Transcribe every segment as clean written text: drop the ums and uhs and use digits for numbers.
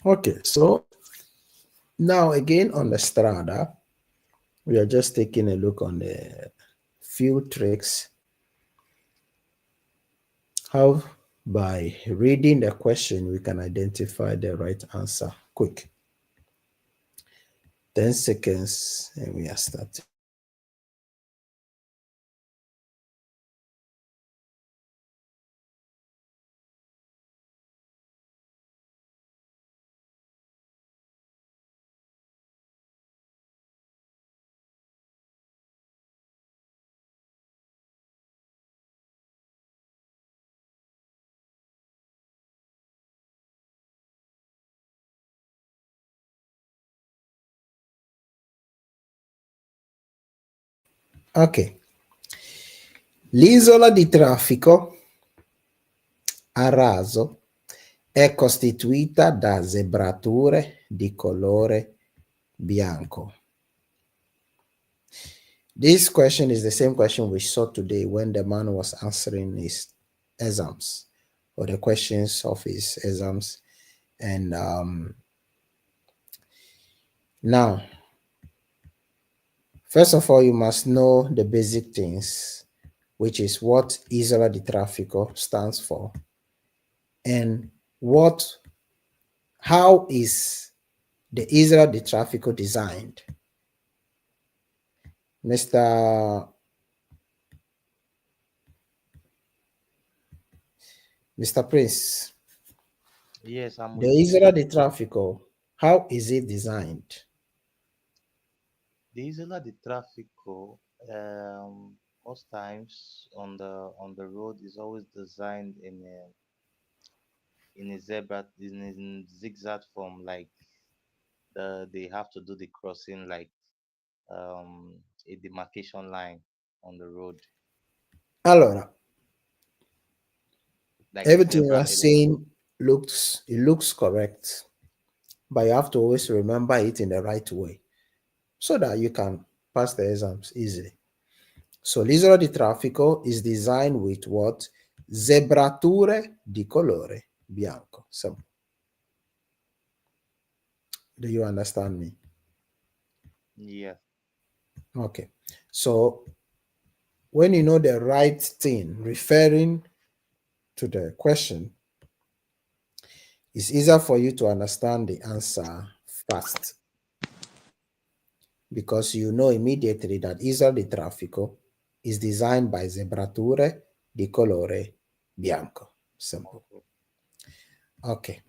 Okay, so now again on the strada, we are just taking a look on the few tricks how by reading the question we can identify the right answer quick. 10 seconds and we are starting. Ok, l'isola di traffico a raso è costituita da zebrature di colore bianco. This question is the same question we saw today when the man was answering his exams or the questions of his exams. And now, first of all, you must know the basic things, which is what Isola di Traffico stands for and how is the Isola di Traffico designed. Mr. Prince, Yes, I'm the with you. Isola di Traffico, how is it designed? The Isola di Traffico, most times on the road is always designed in a zebra in zigzag form, like they have to do the crossing like a demarcation line on the road, Allora, like a everything you zebra. are saying looks correct, but you have to always remember it in the right way so that you can pass the exams easily. So l'isola di traffico is designed with what? Zebrature di colore bianco. So, do you understand me? Yeah. Okay. So when you know the right thing referring to the question, it's easier for you to understand the answer fast because you know immediately that isola di traffico is designed by zebrature di colore bianco. Simple. Okay. Okay.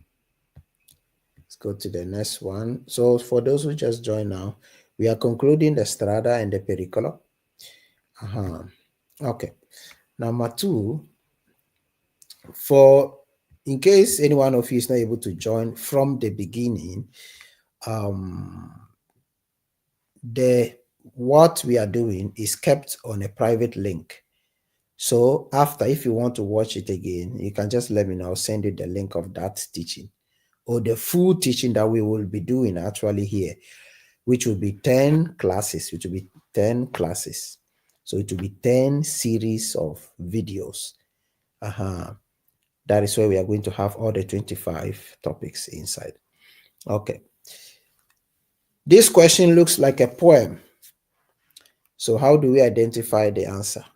Let's go to the next one. So for those who just joined now, we are concluding the strada and the pericolo. Okay. Number two, for in case any one of you is not able to join from the beginning, the what we are doing is kept on a private link. So after, if you want to watch it again, you can just let me know. I'll send you the link of that teaching or the full teaching that we will be doing actually here, which will be 10 classes, which will be 10 classes. So it will be 10 series of videos. That is where we are going to have all the 25 topics inside. Okay. This question looks like a poem. So how do we identify the answer?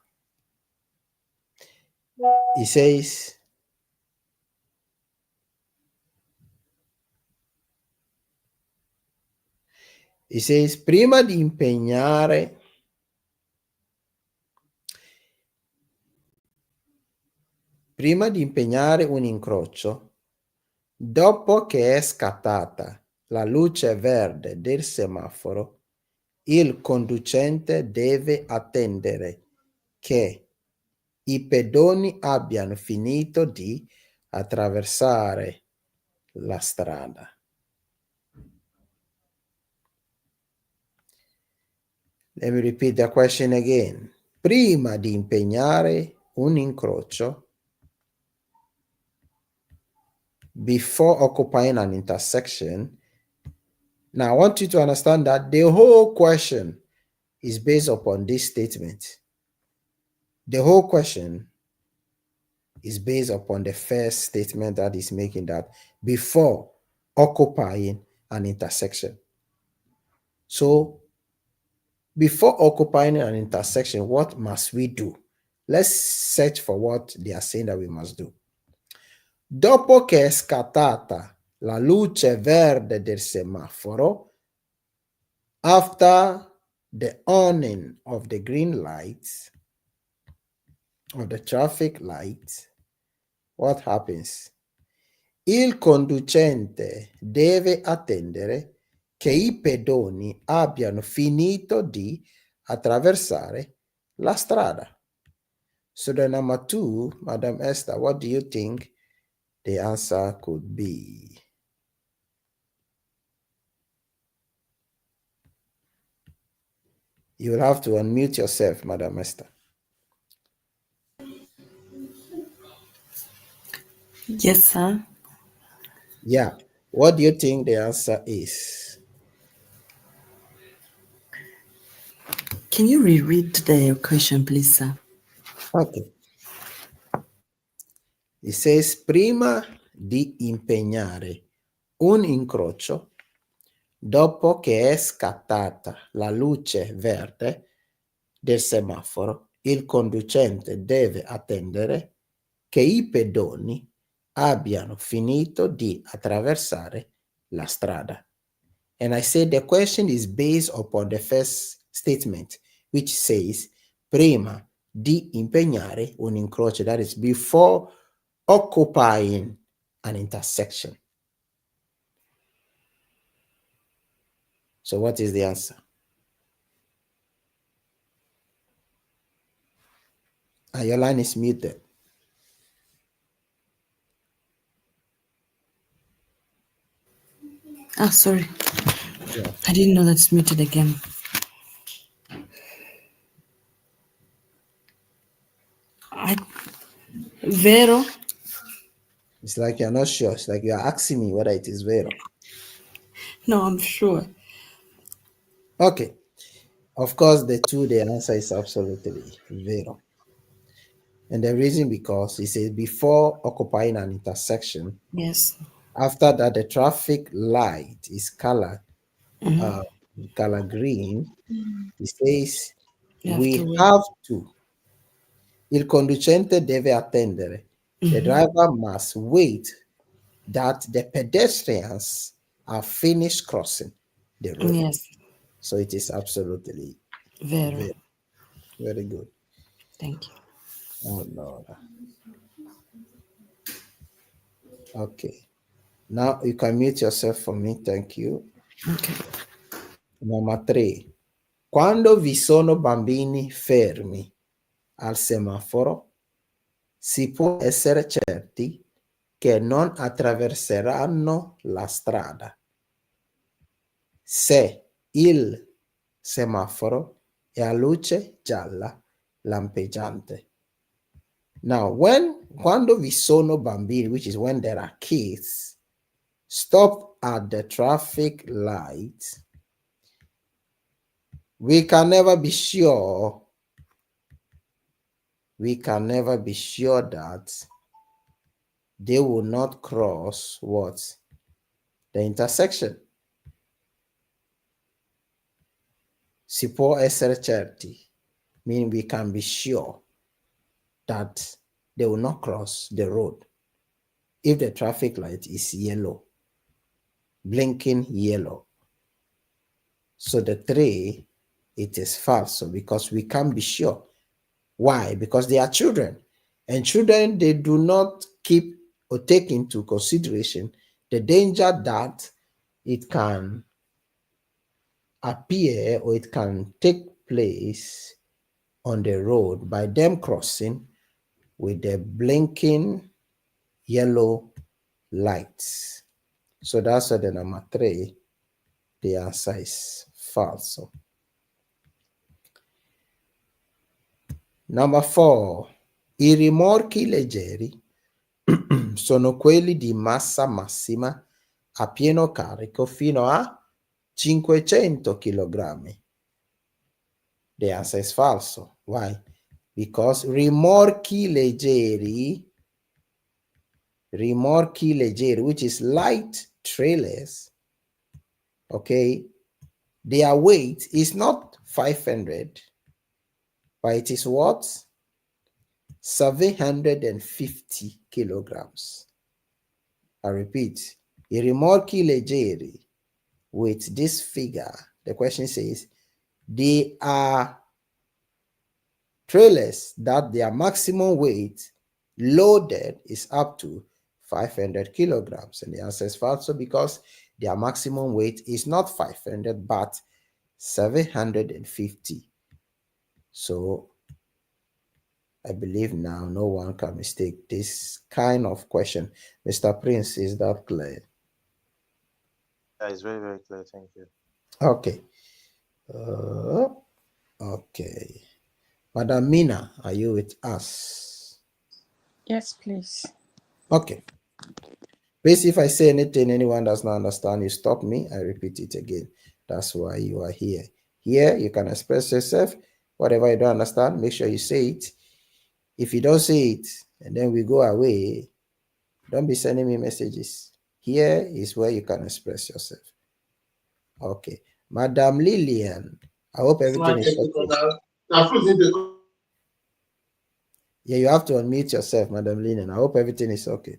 It says, prima di impegnare un incrocio, dopo che è scattata la luce verde del semaforo, il conducente deve attendere che i pedoni abbiano finito di attraversare la strada. Let me repeat the question again. Prima di impegnare un incrocio, before occupying an intersection. Now, I want you to understand that the whole question is based upon this statement. The whole question is based upon the first statement that is making, that before occupying an intersection. So before occupying an intersection, what must we do? Let's search for what they are saying that we must do. Dopo che è scattata la luce verde del semaforo, after the awning of the green lights, of the traffic lights, what happens? Il conducente deve attendere che i pedoni abbiano finito di attraversare la strada. So the number 2, Madam Esther, what do you think the answer could be? You will have to unmute yourself, Madam Esther. Yes, sir. Yeah. What do you think the answer is? Can you reread the question, please, sir? Okay. It says, prima di impegnare un incrocio, dopo che è scattata la luce verde del semaforo, il conducente deve attendere che i pedoni abbiano finito di attraversare la strada. And I said the question is based upon the first statement, which says, prima di impegnare un incrocio, that is before occupying an intersection. So what is the answer? Your line is muted. Ah, sorry. Yeah. I didn't know that's muted again. Vero? It's like you're not sure. It's like you're asking me whether it is vero. No, I'm sure. Okay. Of course, the answer is absolutely vero. And the reason because it says before occupying an intersection, Yes. after that the traffic light is color green, it says You have we to wait. have to. Il conducente deve attendere. The driver must wait that the pedestrians are finished crossing the road. Yes. So it is absolutely Vero. very, very good. Thank you. Allora. Okay. Now you can mute yourself for me. Thank you. Okay. Number 3. Quando vi sono bambini fermi al semaforo, si può essere certi che non attraverseranno la strada se il semaforo è a luce gialla lampeggiante. Now, quando vi sono bambini, which is when there are kids, stop at the traffic light, we can never be sure that they will not cross what? The intersection. Si può essere certi, meaning we can be sure that they will not cross the road if the traffic light is yellow, blinking yellow. So the 3, it is false because we can't be sure. Why? Because they are children, and children, they do not keep or take into consideration the danger that it can appear or it can take place on the road by them crossing with the blinking yellow lights. So that's why the number 3, the answer is false. Number 4, i rimorchi leggeri sono quelli di massa massima a pieno carico fino a 500 kg. The answer is false. Why? Because rimorchi leggeri rimorchi leggeri, which is light trailers, okay, their weight is not 500, but it is what? 750 kilograms. I repeat, i rimorchi leggeri with this figure, the question says, they are trailers that their maximum weight loaded is up to 500 kilograms. And the answer is false because their maximum weight is not 500 but 750. So I believe now no one can mistake this kind of question. Mr. Prince, is that clear? Yeah, it's very, very clear. Thank you. Okay. Uh, okay. Madam Mina, are you with us? Yes, please. Okay. Please, if I say anything anyone does not understand, you stop me. I repeat it again. That's why you are here. Here, you can express yourself. Whatever you don't understand, make sure you say it. If you don't say it, and then we go away, don't be sending me messages. Here is where you can express yourself. Okay. Madam Lillian, I hope everything is okay. Yeah, you have to unmute yourself, Madam Lillian. I hope everything is okay.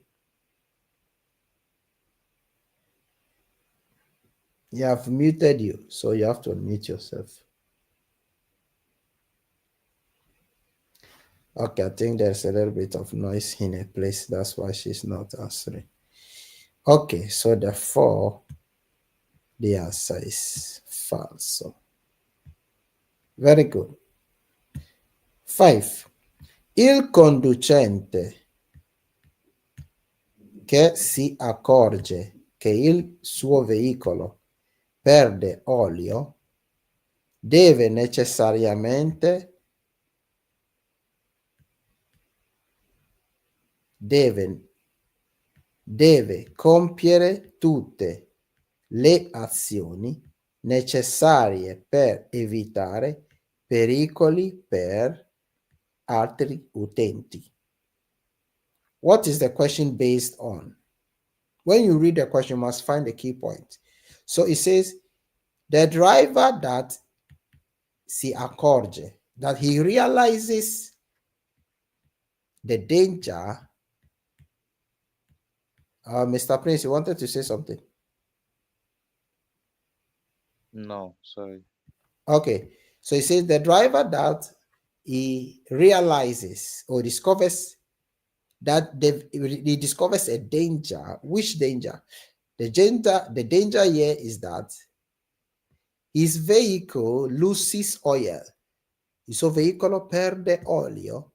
You have muted you, so you have to unmute yourself. Okay, I think there's a little bit of noise in a place. That's why she's not answering. Okay, so therefore, the answer is false. Very good. 5. Il conducente che si accorge che il suo veicolo perde olio deve necessariamente deve compiere tutte le azioni necessarie per evitare pericoli per altri utenti. What is the question based on? When you read the question, you must find the key point. So it says, the driver that si accorge, that he realizes the danger. Mr. Prince, you wanted to say something? No, sorry. Okay, so it says the driver that he realizes or discovers that he discovers a danger. Which danger? The danger here is that his vehicle loses oil. Il suo veicolo perde olio.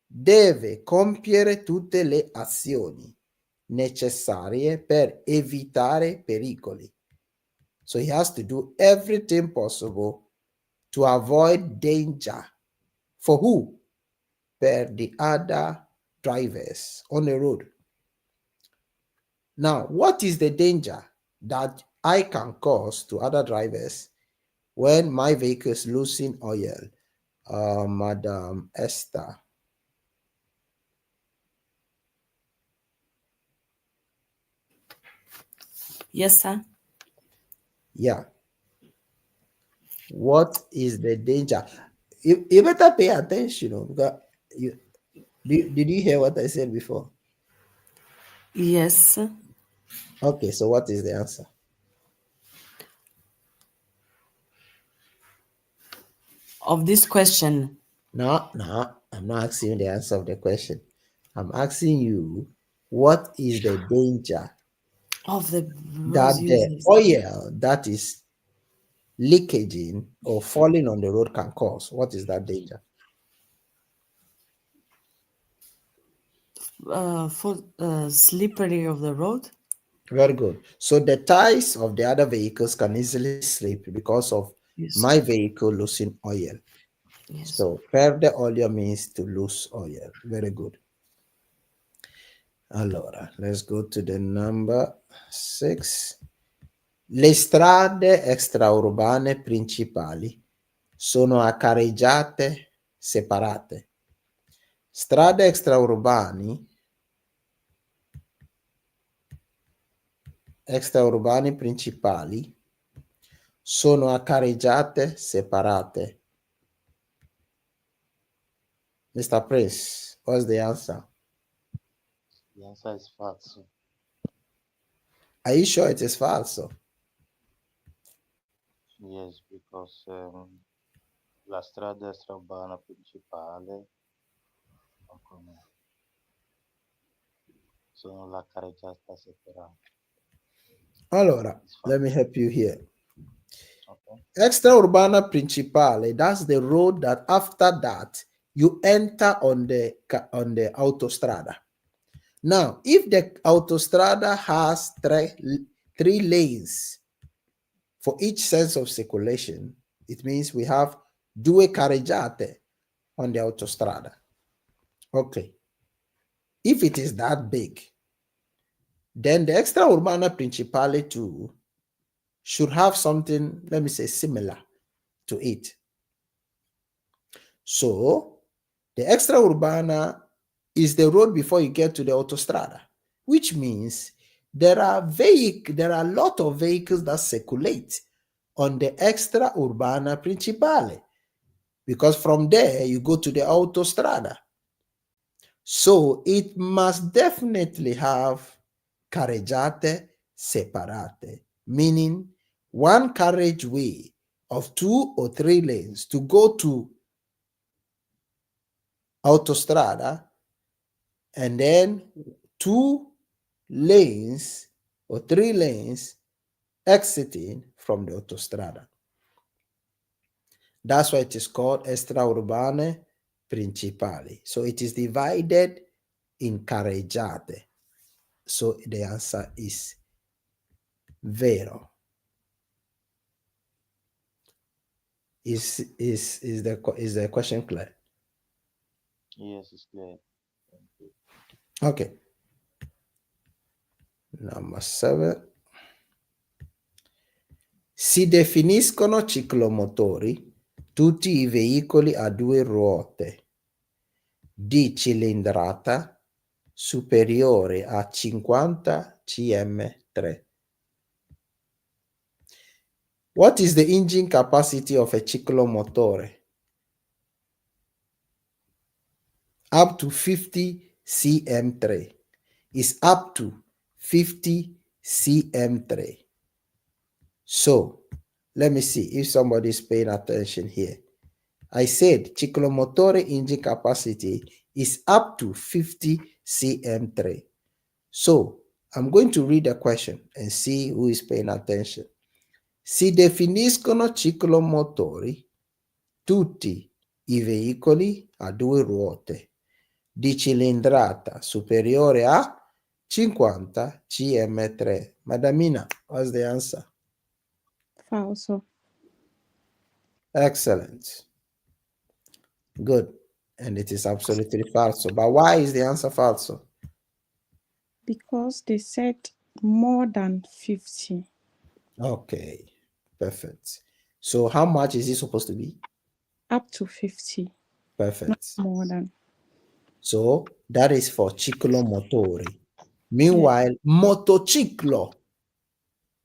Deve compiere tutte le azioni necessarie per evitare pericoli. So he has to do everything possible to avoid danger. For who? Per the other drivers on the road. Now, what is the danger that I can cause to other drivers when my vehicle is losing oil? Madam Esther. Yes, sir. Yeah. What is the danger? You better pay attention, because did you hear what I said before? Yes. Okay, so what is the answer? Of this question. No, I'm not asking you the answer of the question. I'm asking you, what is the danger Of the that road the users. oil that is leakaging or falling on the road can cause? What is that danger? For slippery of the road. Very good. So the tires of the other vehicles can easily slip because of Yes. my vehicle losing oil. Yes. So perde olio means to lose oil. Very good. Allora, let's go to the number 6. Le strade extraurbane principali sono a carreggiate separate. Strade extraurbani extraurbane principali sono a carreggiate separate. Mr. Prince, what's the answer? The answer is false. Are you sure it is falso? Yes, because la strada extraurbana principale come sono la carreggiata separata. Allora, It's let me false. help you here. Okay. Extraurbana principale, that's the road that after that you enter on the autostrada. Now, if the autostrada has three lanes for each sense of circulation, it means we have due carreggiate on the autostrada. Okay. If it is that big, then the extraurbana principale too should have something, let me say, similar to it. So the extraurbana is the road before you get to the autostrada, which means there are a lot of vehicles that circulate on the extraurbana principale, because from there you go to the autostrada. So it must definitely have carreggiate separate, meaning one carriageway of 2 or 3 lanes to go to autostrada, and then 2 lanes or 3 lanes exiting from the autostrada. That's why it is called extraurbane principali. So it is divided in carreggiate. So the answer is vero. Is the question clear? Yes, it's clear. Thank you. Okay. Number 7. Si definiscono ciclomotori tutti i veicoli a 2 ruote di cilindrata superiore a 50 cm3. What is the engine capacity of a ciclomotore? Up to 50 cm3. Is up to 50 cm3. So, let me see if somebody is paying attention here. I said ciclomotore engine capacity is up to 50 cm3. So, I'm going to read the question and see who is paying attention. Si definiscono ciclomotori tutti i veicoli a 2 ruote di cilindrata superiore a 50 cm3. Madamina, what's the answer? Falso. Excellent. Good. And it is absolutely false. But why is the answer false? Because they said more than 50. Okay. Perfect. So how much is it supposed to be? Up to 50. Perfect. More than. So that is for ciclomotori. Meanwhile, motociclo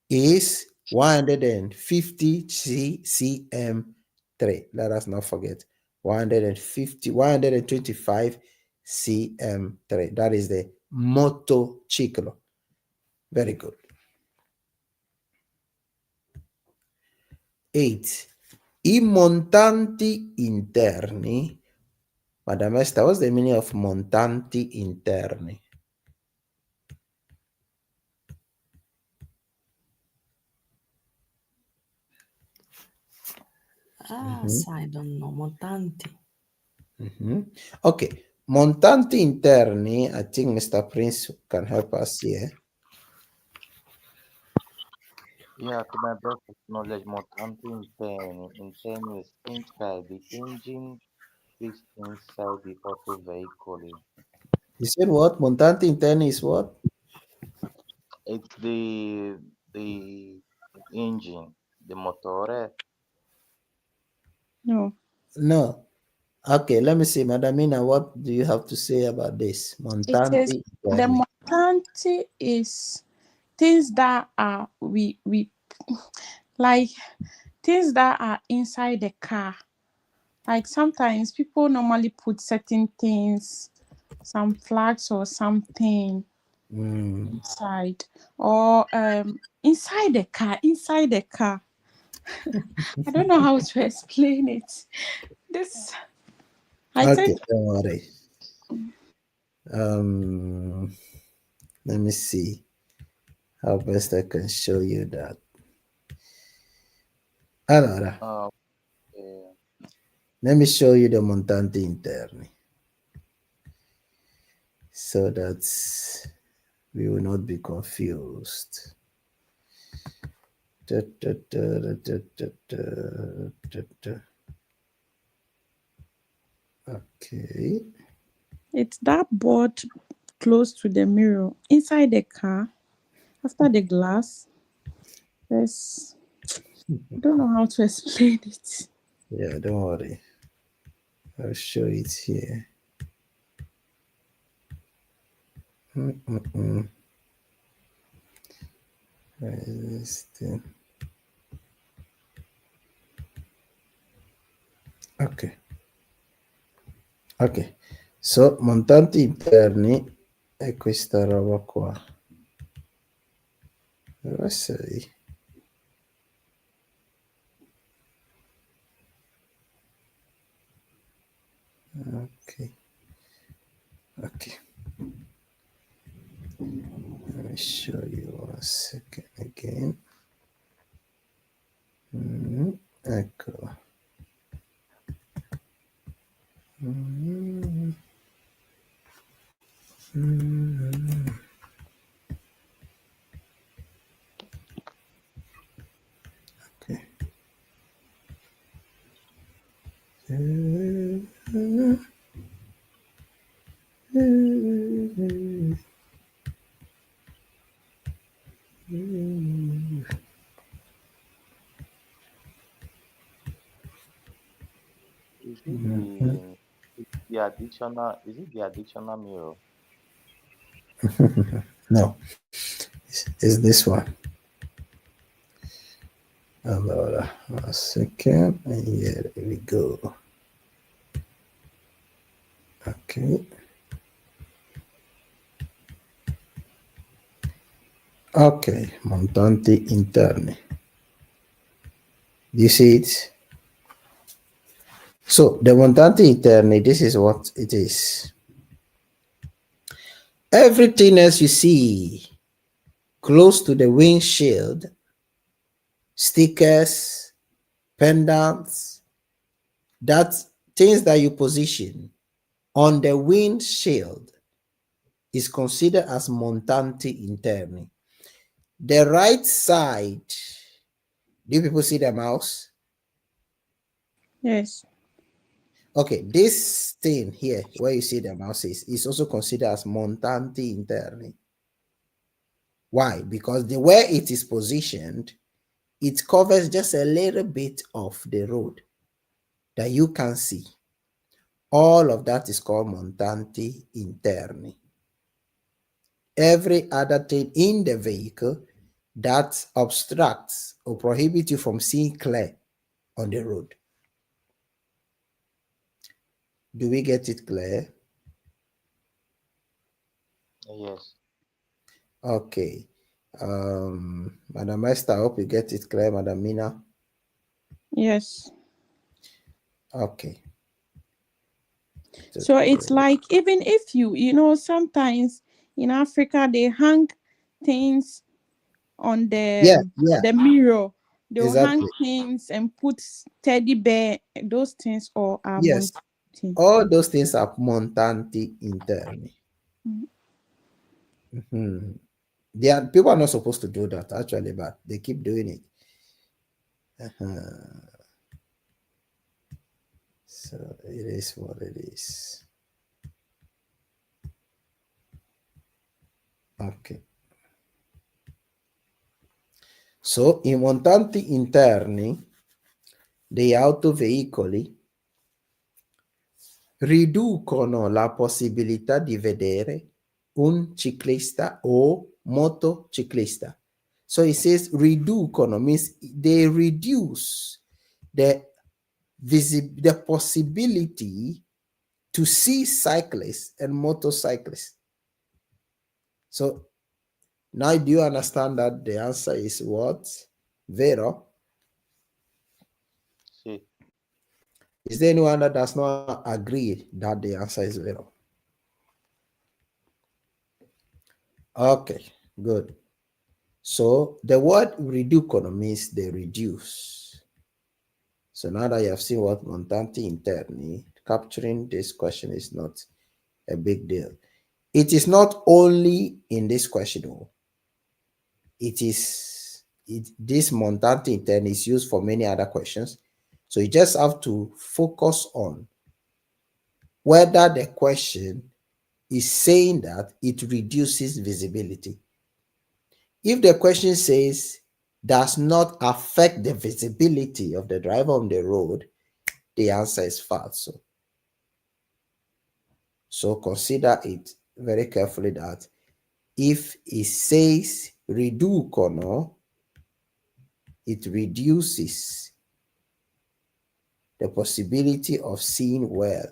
is 150 cm3. Let us not forget 125 cm3. That is the motociclo. Very good. 8. I montanti interni. Madam Esther, what's the meaning of montanti interni? So I don't know. Montanti. Okay. Montanti interni, I think Mr. Prince can help us here. Yeah, to my best of knowledge, montanti interni is inside the engine fixed inside the auto vehicle. You said what? Montanti interni is what? It's the engine, the motor. No. No. Okay, let me see. Madamina, what do you have to say about this? It says Montanti the interni. montanti is things that are we like things that are inside the car. Like sometimes people normally put certain things, some flags or something Mm. inside, or inside the car. I don't know how to explain it. This, I Okay, think, don't worry. Um, Let me see how best I can show you that. Allora, Okay. let me show you the montante interni so that we will not be confused. Da, da, da, da, da, da, da, da. Okay. it's that board close to the mirror inside the car after the glass. There's, I don't know how to explain it. Yeah, don't worry. I'll show it here. Mm-mm-mm. Where is this thing? Ok, ok. So, montanti interni è questa roba qua. Dove sei? Ok, ok. Let me show you 1 second again. Ecco. Mm, mm, ok. Is it the additional? Is it the additional mirror? No, it's this one. Allora, 1 second. And here we go. Okay. Ok, montanti interni. You see it? So the montanti interni, this is what it is. Everything else you see close to the windshield, stickers, pendants, that's things that you position on the windshield is considered as montanti interni. The right side, do people see the mouse? Yes. Okay, this thing here, where you see the mouse is also considered as montanti interni. Why? Because the way it is positioned, it covers just a little bit of the road that you can see. All of that is called montanti interni. Every other thing in the vehicle that obstructs or prohibits you from seeing clear on the road. Do we get it clear? Yes. Okay. Madam Esther, I hope you get it clear, Madam Mina. Yes. Okay. So it's like, even if sometimes in Africa they hang things on Yeah, yeah, the mirror. They'll hang exactly. things and put teddy bear. Those things all are Yes. money. All those things are montanti interni. Mm. They are, people are not supposed to do that actually, but they keep doing it. So it is what it is. Ok. So i montanti interni dei autoveicoli riducono la possibilità di vedere un ciclista o motociclista. So it says riducono means they reduce the possibility to see cyclists and motorcyclists. So now do you understand that the answer is what? Vero? See. Is there anyone that does not agree that the answer is Vero? Okay, good. So the word riducono means they reduce. So now that you have seen what montanti interni, capturing this question is not a big deal. It is not only in this question, this montanti interni is used for many other questions. So you just have to focus on whether the question is saying that it reduces visibility. If the question says does not affect the visibility of the driver on the road, the answer is false. So consider it very carefully that if it says riducono, it reduces the possibility of seeing well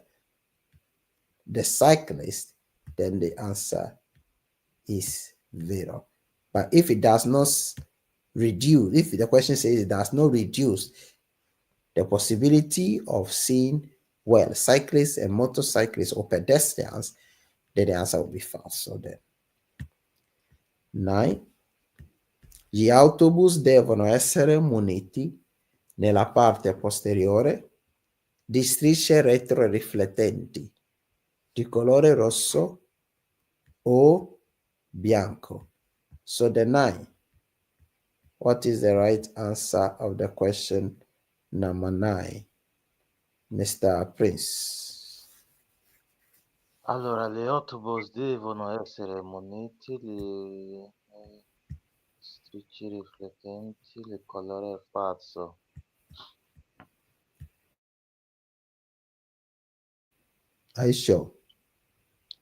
the cyclist, then the answer is vero. But if it does not reduce, if the question says it does not reduce the possibility of seeing well cyclists and motorcyclists or pedestrians, then the answer will be false. So then 9. Gli autobus devono essere muniti nella parte posteriore di strisce retroriflettenti di colore rosso o bianco. So the 9. What is the right answer of the question number 9, Mr. Prince? Allora, le autobus devono essere muniti di strisce riflettenti di colore pazzo. Are you sure?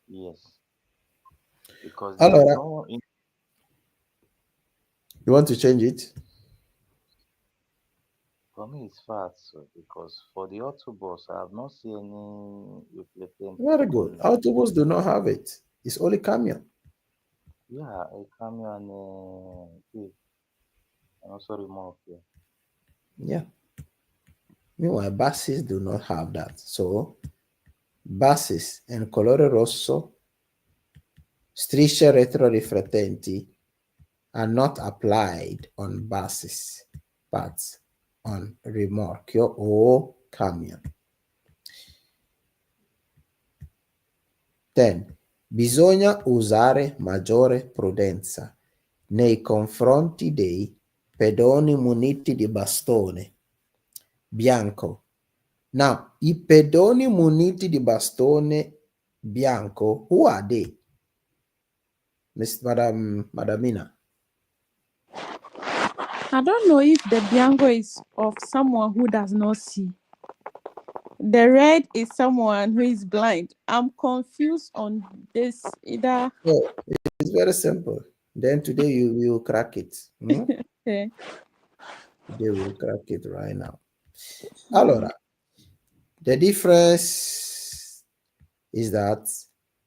Yes. Because there is Allora, no you want to change it? for me it's pazzo because for the autobus I have not seen any reflectenti Very good. on Autobus do not have it. It's only camion. yeah, a camion and also remorque. Yeah. Meanwhile, buses do not have that. So, buses and colore rosso, strisce retroriflettenti are not applied on buses, but on rimorchio or camion. 10. Bisogna usare maggiore prudenza nei confronti dei pedoni muniti di bastone bianco. Now, i pedoni muniti di bastone bianco, who are they? Madamina. I don't know if the bianco is of someone who does not see. The red is someone who is blind. I'm confused on this. Either Oh, it's very simple. Then today you will crack it. okay. Today we will crack it right now. Allora, the difference is that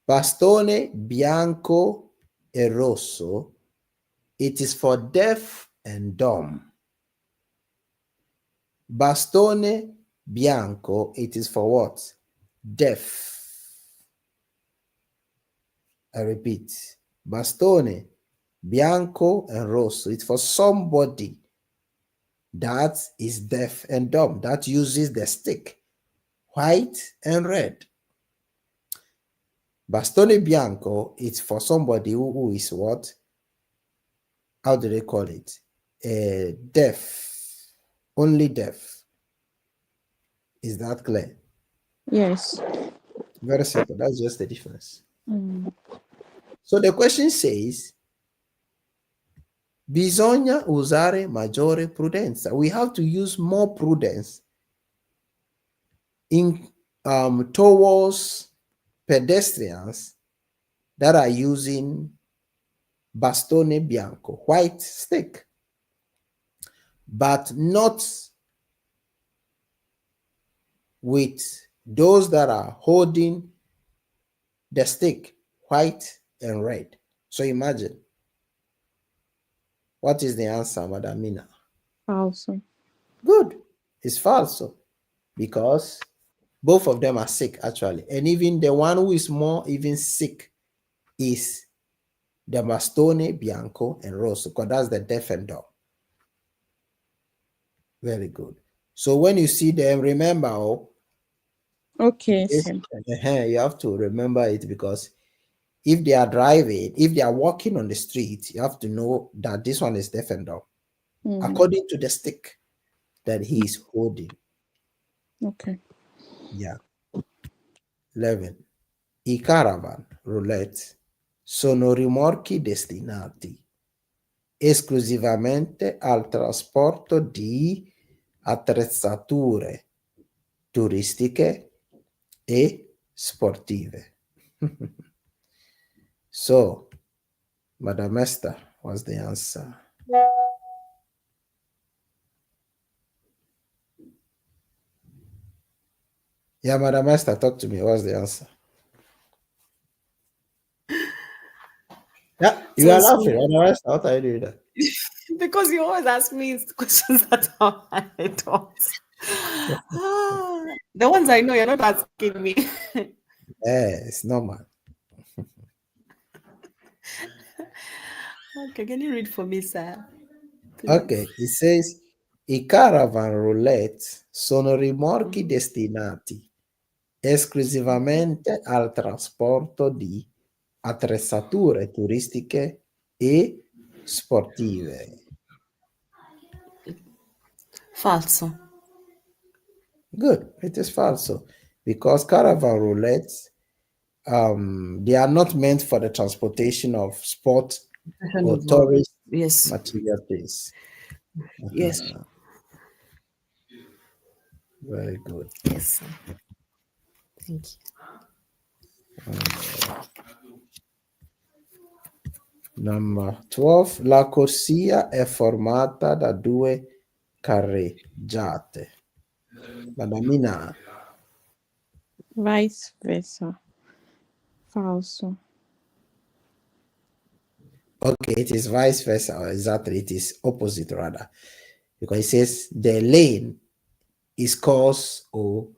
bastone bianco e rosso, it is for deaf and dumb. Bastone bianco, it is for what? Deaf. I repeat, bastone bianco and rosso, it's for somebody that is deaf and dumb, that uses the stick, white and red. Bastone bianco, it's for somebody who is what? How do they call it? Deaf, only deaf. Is that clear? Yes. Very simple. That's just the difference. Mm. So the question says, bisogna usare maggiore prudenza. We have to use more prudence in towards pedestrians that are using bastone bianco, white stick, but not with those that are holding the stick, white and red. So imagine, what is the answer, Madam Mina? Falso. Good. It's falso because both of them are sick actually. And even the one who is more even sick is the bastone bianco and rosso, because that's the deaf and dumb. Very good. So when you see them, remember, Okay, this, sir. you have to remember it, because if they are driving, if they are walking on the street, you have to know that this one is deaf and dumb, according to the stick that he is holding. Okay. Yeah. 11. I caravan roulette sono rimorchi destinati esclusivamente al trasporto di attrezzature turistiche e sportive. So, Madam Esther, what's the answer? Yeah, Madam Esther, talk to me. What's the answer? Yeah, you are laughing. Madam Esther, what are you doing there? Because you always ask me questions that are my thoughts. The ones I know you're not asking me. Yeah, it's normal. Okay, can you read for me, sir? Please. Okay, it says i caravan roulette sono rimorchi destinati esclusivamente al trasporto di attrezzature turistiche e sportive. Falso. Good, it is falso, because caravan roulettes, they are not meant for the transportation of sport or tourist Yes. material things. Yes. Very good. Yes, sir. Thank you. Number 12. La corsia è formata da due carreggiate. Madamina. Vice versa. Falso. Okay, it is vice versa. Exactly, it is opposite rather. Because it says the lane is caused or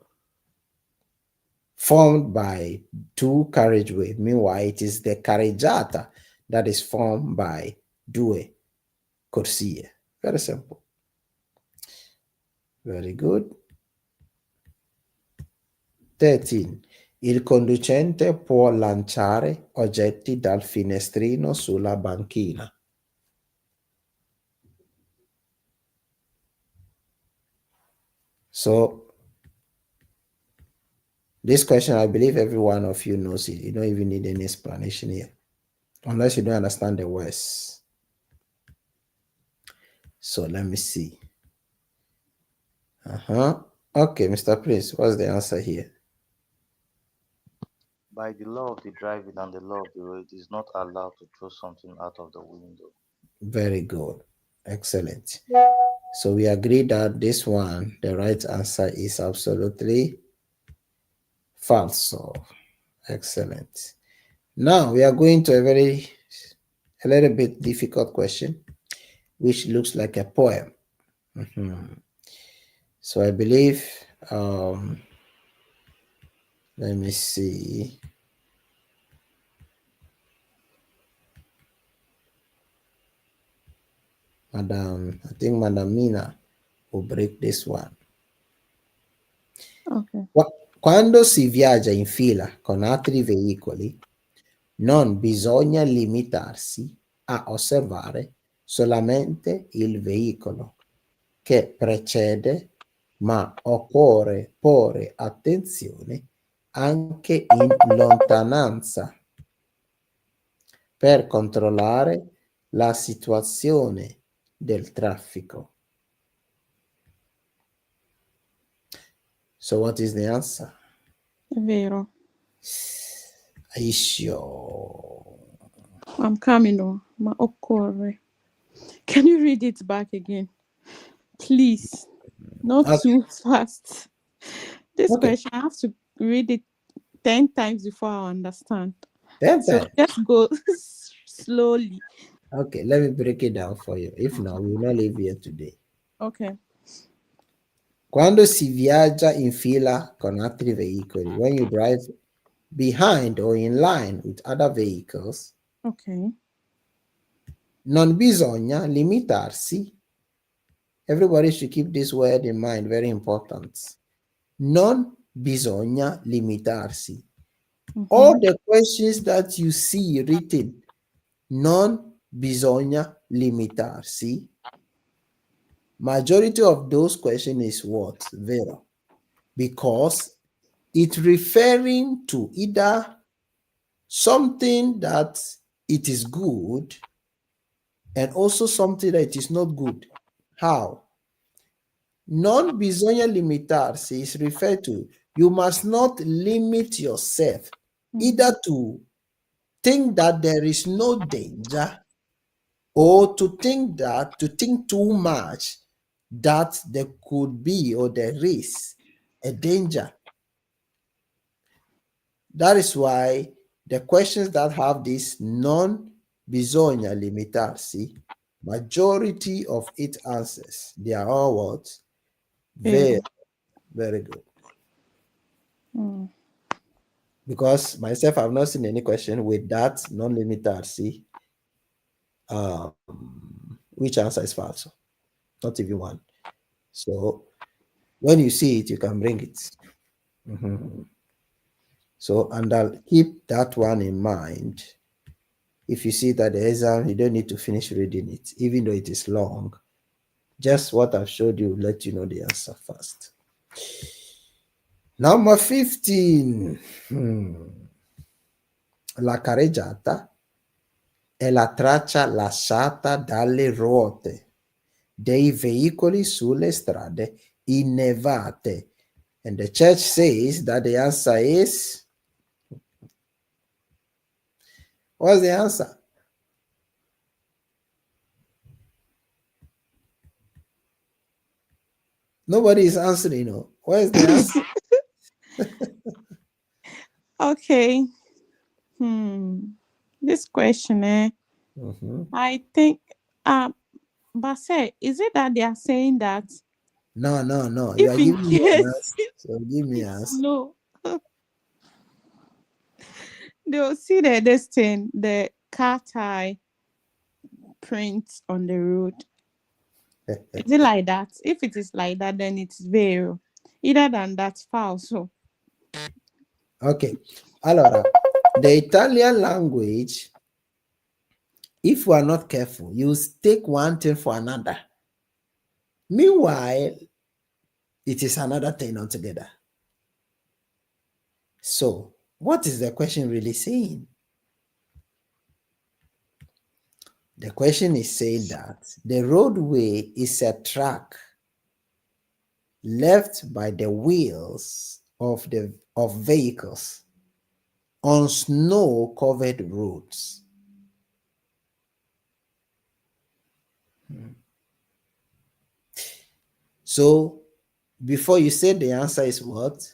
formed by two carriageway. Meanwhile, it is the carreggiata that is formed by due corsie. Very simple. Very good. 13. Il conducente può lanciare oggetti dal finestrino sulla banchina. So, this question, I believe every one of you knows it. You don't even need any explanation here, unless you don't understand the words. So, let me see. Okay, Mr. Prince, what's the answer here? By the law of the driving and the law of the road, it is not allowed to throw something out of the window. Very good. Excellent. So we agree that this one, the right answer is absolutely falso. Excellent. Now we are going to a little bit difficult question, which looks like a poem. So I believe, let me see. I think Madam Mina will break this one. Okay. Quando si viaggia in fila con altri veicoli, non bisogna limitarsi a osservare solamente il veicolo che precede, ma occorre porre attenzione anche in lontananza per controllare la situazione del traffico. So what is the answer? Vero. Are you sure? I'm coming on. Ma okore. Can you read it back again? Please. Not Okay, too fast. This okay. question, I have to read it 10 times before I understand. Ten So times. just go slowly. Okay, let me break it down for you. If not, we will not leave here today. Okay. Quando si viaggia in fila con altri veicoli, when you drive behind or in line with other vehicles, Okay. non bisogna limitarsi. Everybody should keep this word in mind, very important. Non bisogna limitarsi. Mm-hmm. All the questions that you see written, non bisogna limitarsi, majority of those questions is what? Vero. Because it's referring to either something that it is good and also something that is not good. How? Non bisogna limitarsi is referred to you must not limit yourself Mm-hmm. either to think that there is no danger or to think too much that there could be or there is a danger. That is why the questions that have this non bisogna limitarsi, majority of its answers, they are all what? Very, Vero. very good. Mm. Because myself, I've not seen any question with that non limitarsi, which answer is false. Not even one. So when you see it, you can bring it. Mhm. So, and I'll keep that one in mind. If you see that the exam, you don't need to finish reading it, even though it is long. Just what I've showed you, let you know the answer first. Number 15. La carreggiata è la traccia lasciata dalle ruote dei veicoli sulle strade innevate. And the church says that the answer is, what's the answer? Nobody is answering. No. What is the answer? Okay. This question, I think, Basse, is it that they are saying that No, no, no. You if are in giving me an case answer. So give me an it's answer. no, they'll see the this thing, the car tie print on the road? Is it like that? If it is like that, then it's vero. Either than that's false. So Okay. Allora, the Italian language, if we are not careful, you take one thing for another. Meanwhile, it is another thing altogether. So, what is the question really saying? The question is saying that the roadway is a track left by the wheels of vehicles on snow-covered roads. So, before you say the answer is what?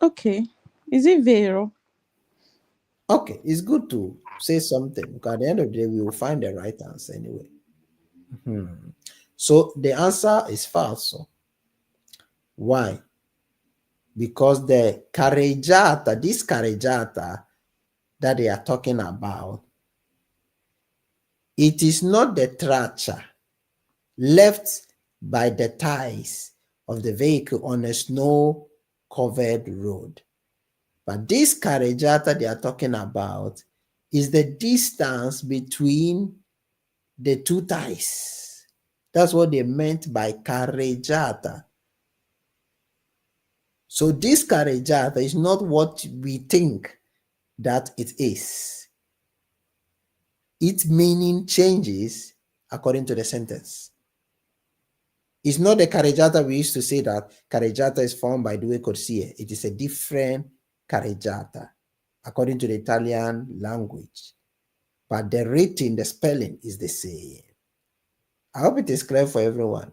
okay. Is it vero? Okay, it's good to say something because at the end of the day, we will find the right answer anyway. So the answer is false. Why? Because the carreggiata, this carreggiata that they are talking about, it is not the traccia left by the tires of the vehicle on a snow-covered road. But this carreggiata they are talking about is the distance between the two tires. That's what they meant by carreggiata. So this carreggiata is not what we think that it is. Its meaning changes according to the sentence. It's not the carreggiata we used to say that carreggiata is formed by due corsie. It is a different carreggiata. according to the Italian language, but the written, the spelling is the same. I hope it is clear for everyone.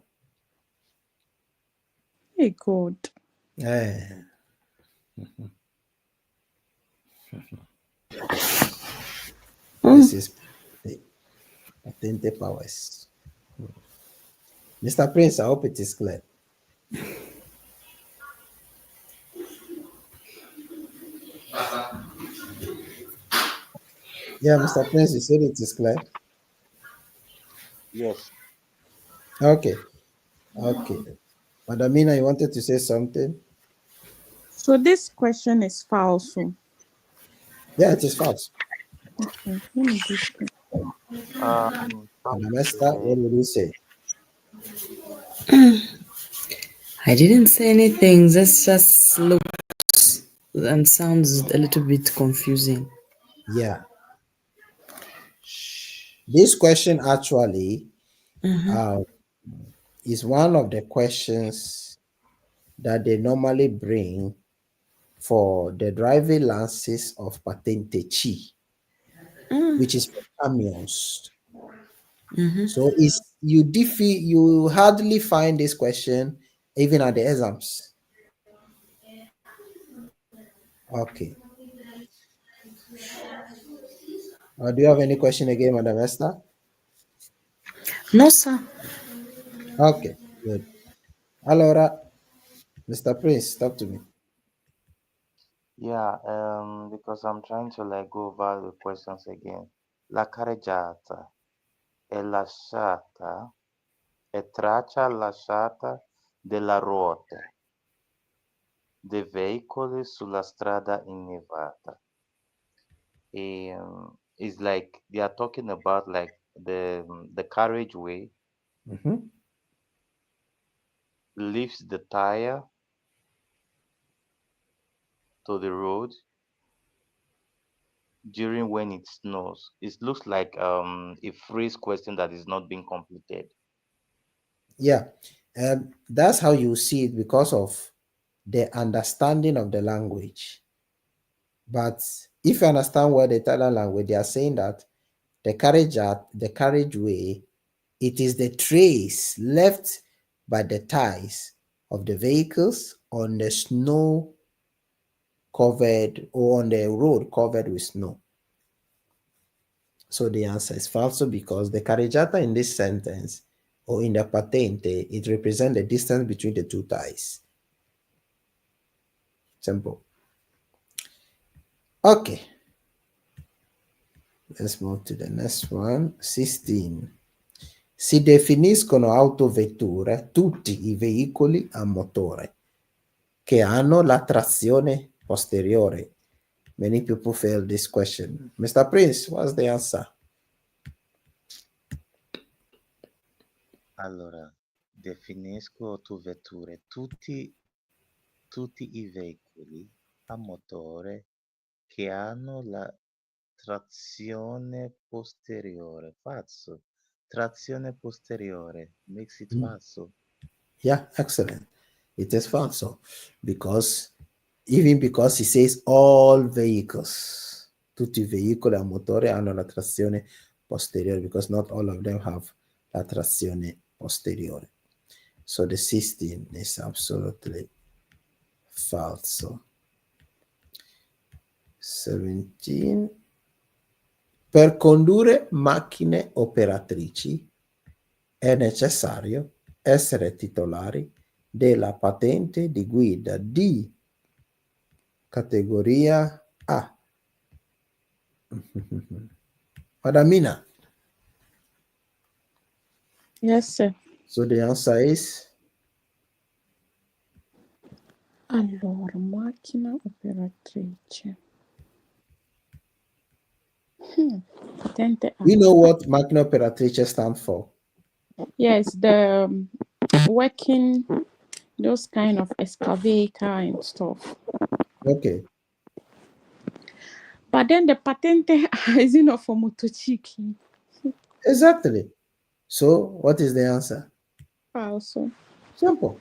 Hey, good. Eh. This is the patente powers. Mr. Prince, I hope it is clear. Yeah, Mr. Prince, you said it is clear. Yes. Okay, okay. Madamina, you wanted to say something? So this question is false. Yeah, it is false. Okay, let me do it. Madam False. Esther, what would you say? I didn't say anything. This just looks and sounds a little bit confusing. Yeah. This question actually uh, is one of the questions that they normally bring for the driving license of Patente Chi, which is for camions. So it's you hardly find this question even at the exams. Okay. Do you have any question again, Madam Esther? No, sir. Okay, good. Allora, Mr. Prince, talk to me. Yeah, because I'm trying to like go over the questions again. La carreggiata è lasciata, è traccia lasciata della ruote dei veicoli sulla strada innevata. It's like they are talking about like the carriageway Mhm. lifts the tire to the road during when it snows. It looks like a phrase question that is not being completed. Yeah, that's how you see it because of the understanding of the language. But if you understand well the Italian language, they are saying that the carriageway, it is the trace left by the tires of the vehicles on the snow covered or on the road covered with snow. So the answer is false because the carreggiata in this sentence or in the patente, it represents the distance between the two ties. Simple. Okay, let's move to the next one. 16. Si definiscono autovetture tutti i veicoli a motore che hanno la trazione posteriore. Many people fail this question. Mr. Prince, what's the answer? Allora, definisco autovetture tutti i veicoli a motore che hanno la trazione posteriore. Falso. Trazione posteriore makes it falso. Yeah, excellent. It is false. Because even because he says all vehicles, tutti i veicoli a motore hanno la trazione posteriore because not all of them have la trazione posteriore. So the 16 is absolutely false. 17. Per condurre macchine operatrici è necessario essere titolari della patente di guida di categoria A. Madamina. Yes, sir. So the answer is Allora, macchina operatrice. Patente A. you know what macchina operatrice stands for? Yes, the working those kind of excavator and stuff. Okay, But then the patente is enough for motochiki exactly. So what is the answer? also. Simple.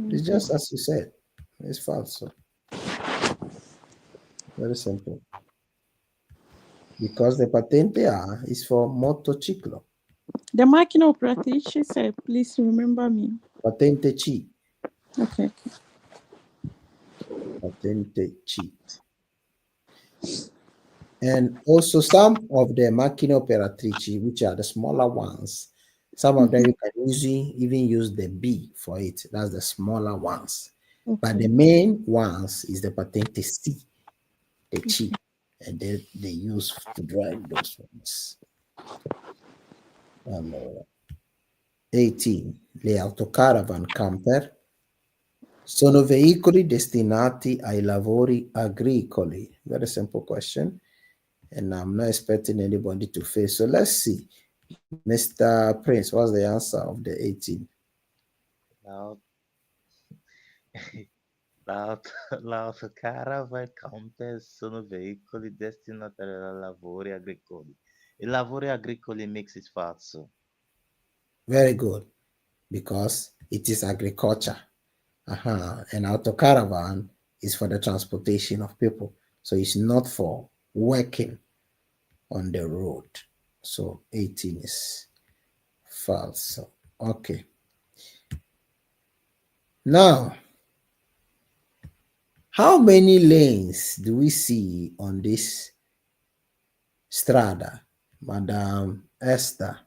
It's Mhm. just as you said. It's false. Very simple. Because the patente A is for motociclo. The máquina operatrice said, please remember me. Patente C. Okay. Patente C. And also some of the macchine operatrici, which are the smaller ones, some of them you can even use the B for it. That's the smaller ones. But the Okay. main ones is the patente C, the C, and they use to drive those ones. 18. Le autocaravan camper sono veicoli destinati ai lavori agricoli. Very simple question. And I'm not expecting anybody to fail. So let's see. Mr. Prince, what's the answer of the 18? Now, l'autocaravan camper sono veicoli destinati a lavori agricoli. I lavori agricoli makes it falso. Very good, because it is agriculture. An autocaravan is for the transportation of people. So it's not for working on the road. So 18 is false. Okay. Now, how many lanes do we see on this strada, Madam Esther?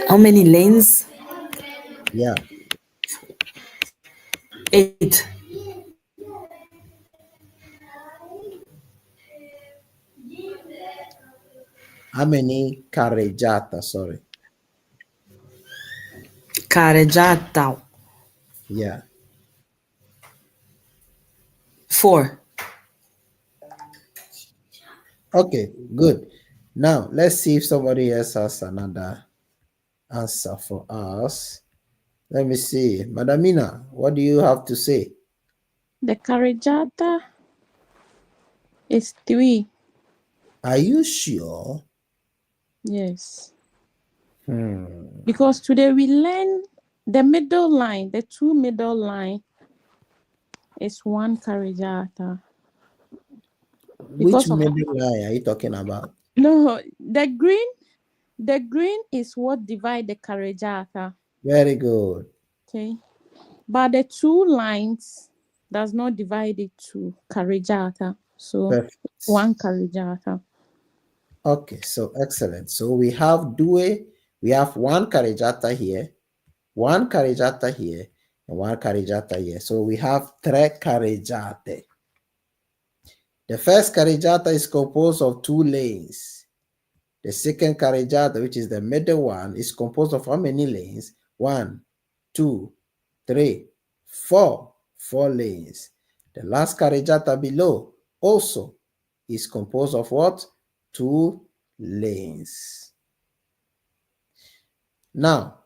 How many lanes? Yeah. 8. How many carreggiata? Sorry. Carreggiata. Yeah. 4. Okay, good. Now, let's see if somebody else has another answer for us. Let me see. Madamina, what do you have to say? The carreggiata is 3. Are you sure? Yes. Hmm. Because today we learn the middle line, the 2 middle line is 1 carreggiata. Which Because of middle line are you talking about? no, the green is what divide the carreggiata. Very good. Okay. But the 2 lines does not divide it to carreggiata. So Perfect. 1 carreggiata. Okay, so excellent. So we have we have 1 carreggiata here, 1 carreggiata here, and 1 carreggiata here. So we have 3 carreggiate. The first carreggiata is composed of 2 lanes. The second carreggiata, which is the middle one, is composed of how many lanes? 1, 2, 3, 4. 4 lanes. The last carreggiata below also is composed of what? 2 lanes. Now,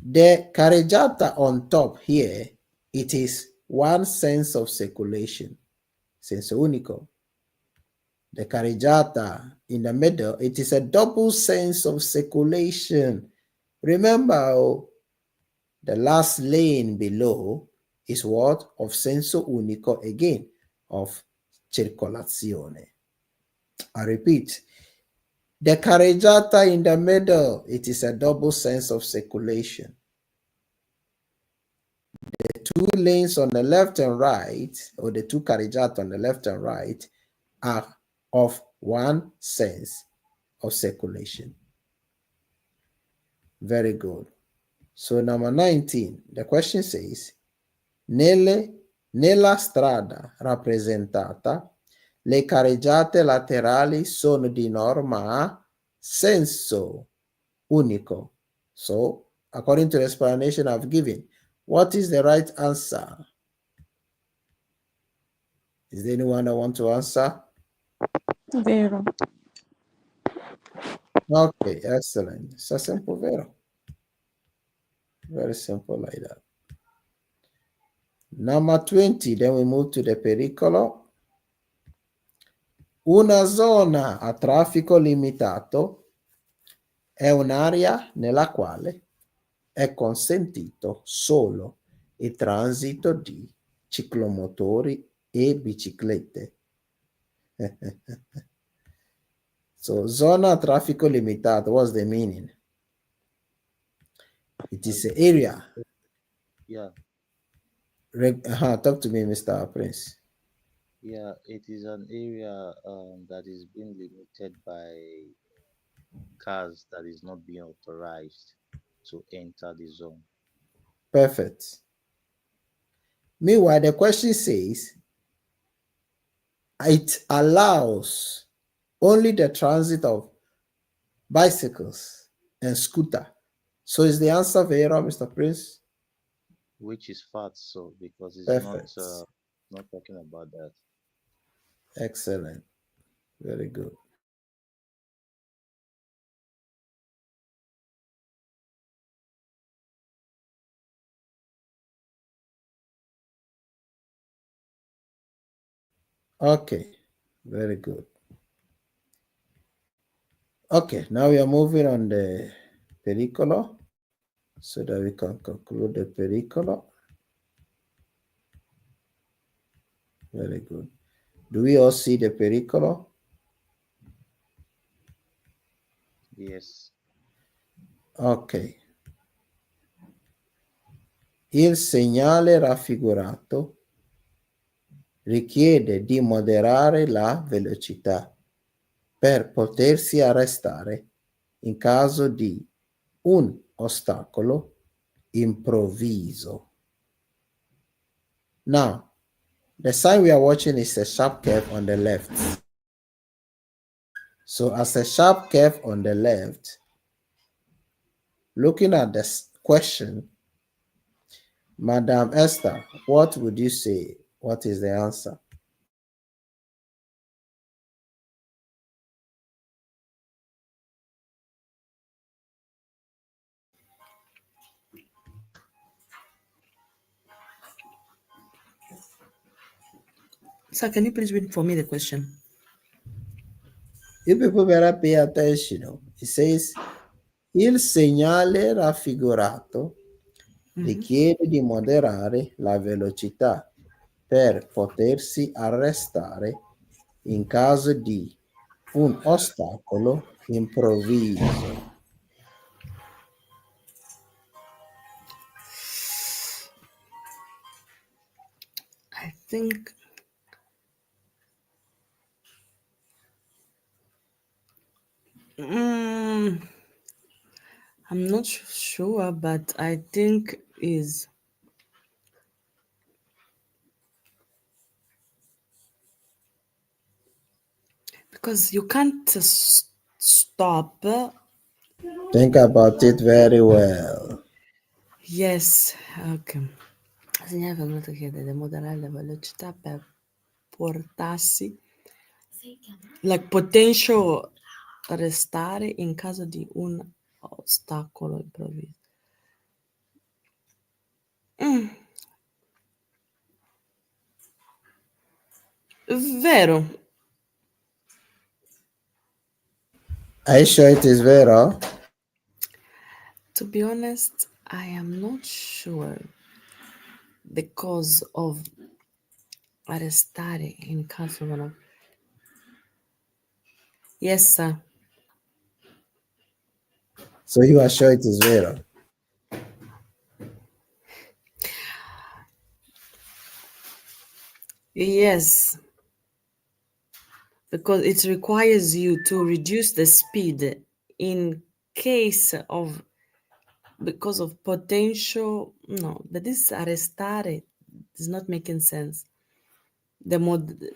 the carreggiata on top here, it is 1 sense of circulation, senso unico. The carreggiata in the middle, it is a double sense of circulation. Remember, the last lane below is what? Of senso unico again, of circolazione. I repeat, the carreggiata in the middle, it is a double sense of circulation. The 2 lanes on the left and right, or the 2 carreggiata on the left and right, are of 1 sense of circulation. Very good. So number 19, the question says, nella strada rappresentata, le carreggiate laterali sono di norma a senso unico. So, according to the explanation I've given, what is the right answer? Is there anyone that want to answer? Vero. Okay, excellent. It's a simple vero. Very simple like that. Number 20, then we move to the pericolo. Una zona a traffico limitato è un'area nella quale è consentito solo il transito di ciclomotori e biciclette. So, zona traffico limitato, what's the meaning? It is an area. Yeah, Talk to me, Mr. Prince. yeah, it is an area that is being limited by cars that is not being authorized to enter the zone. Perfect. Meanwhile, the question says it allows only the transit of bicycles and scooter. So is the answer Vera, Mr. Prince? Which is fat, so because it's Perfect. not talking about that. Excellent. Very good. Okay. Very good. Okay, now we are moving on the pericolo so that we can conclude the pericolo. Very good. Do we all see the pericolo? Yes. Ok. Il segnale raffigurato richiede di moderare la velocità per potersi arrestare in caso di un ostacolo improvviso. Now, the sign we are watching is a sharp curve on the left. So as a sharp curve on the left, looking at the question, Madam Esther, what would you say? What is the answer? Sir, can you please read for me the question? You people better pay attention. It says, il segnale raffigurato richiede di moderare la velocità per potersi arrestare in caso di un ostacolo improvviso. I think I'm not sure, but I think is because you can't stop. Think about it very well. Yes, ok. Segnale venuto chiede di moderare la velocità per portarsi, like potential restare in caso di un ostacolo improvviso. Vero. Are you sure it is vero? To be honest, I am not sure the cause of arrestare in caso of an. Yes, sir. So you are sure it is vero? Yes, because it requires you to reduce the speed in case of because of potential. No, but this arrestare is not making sense.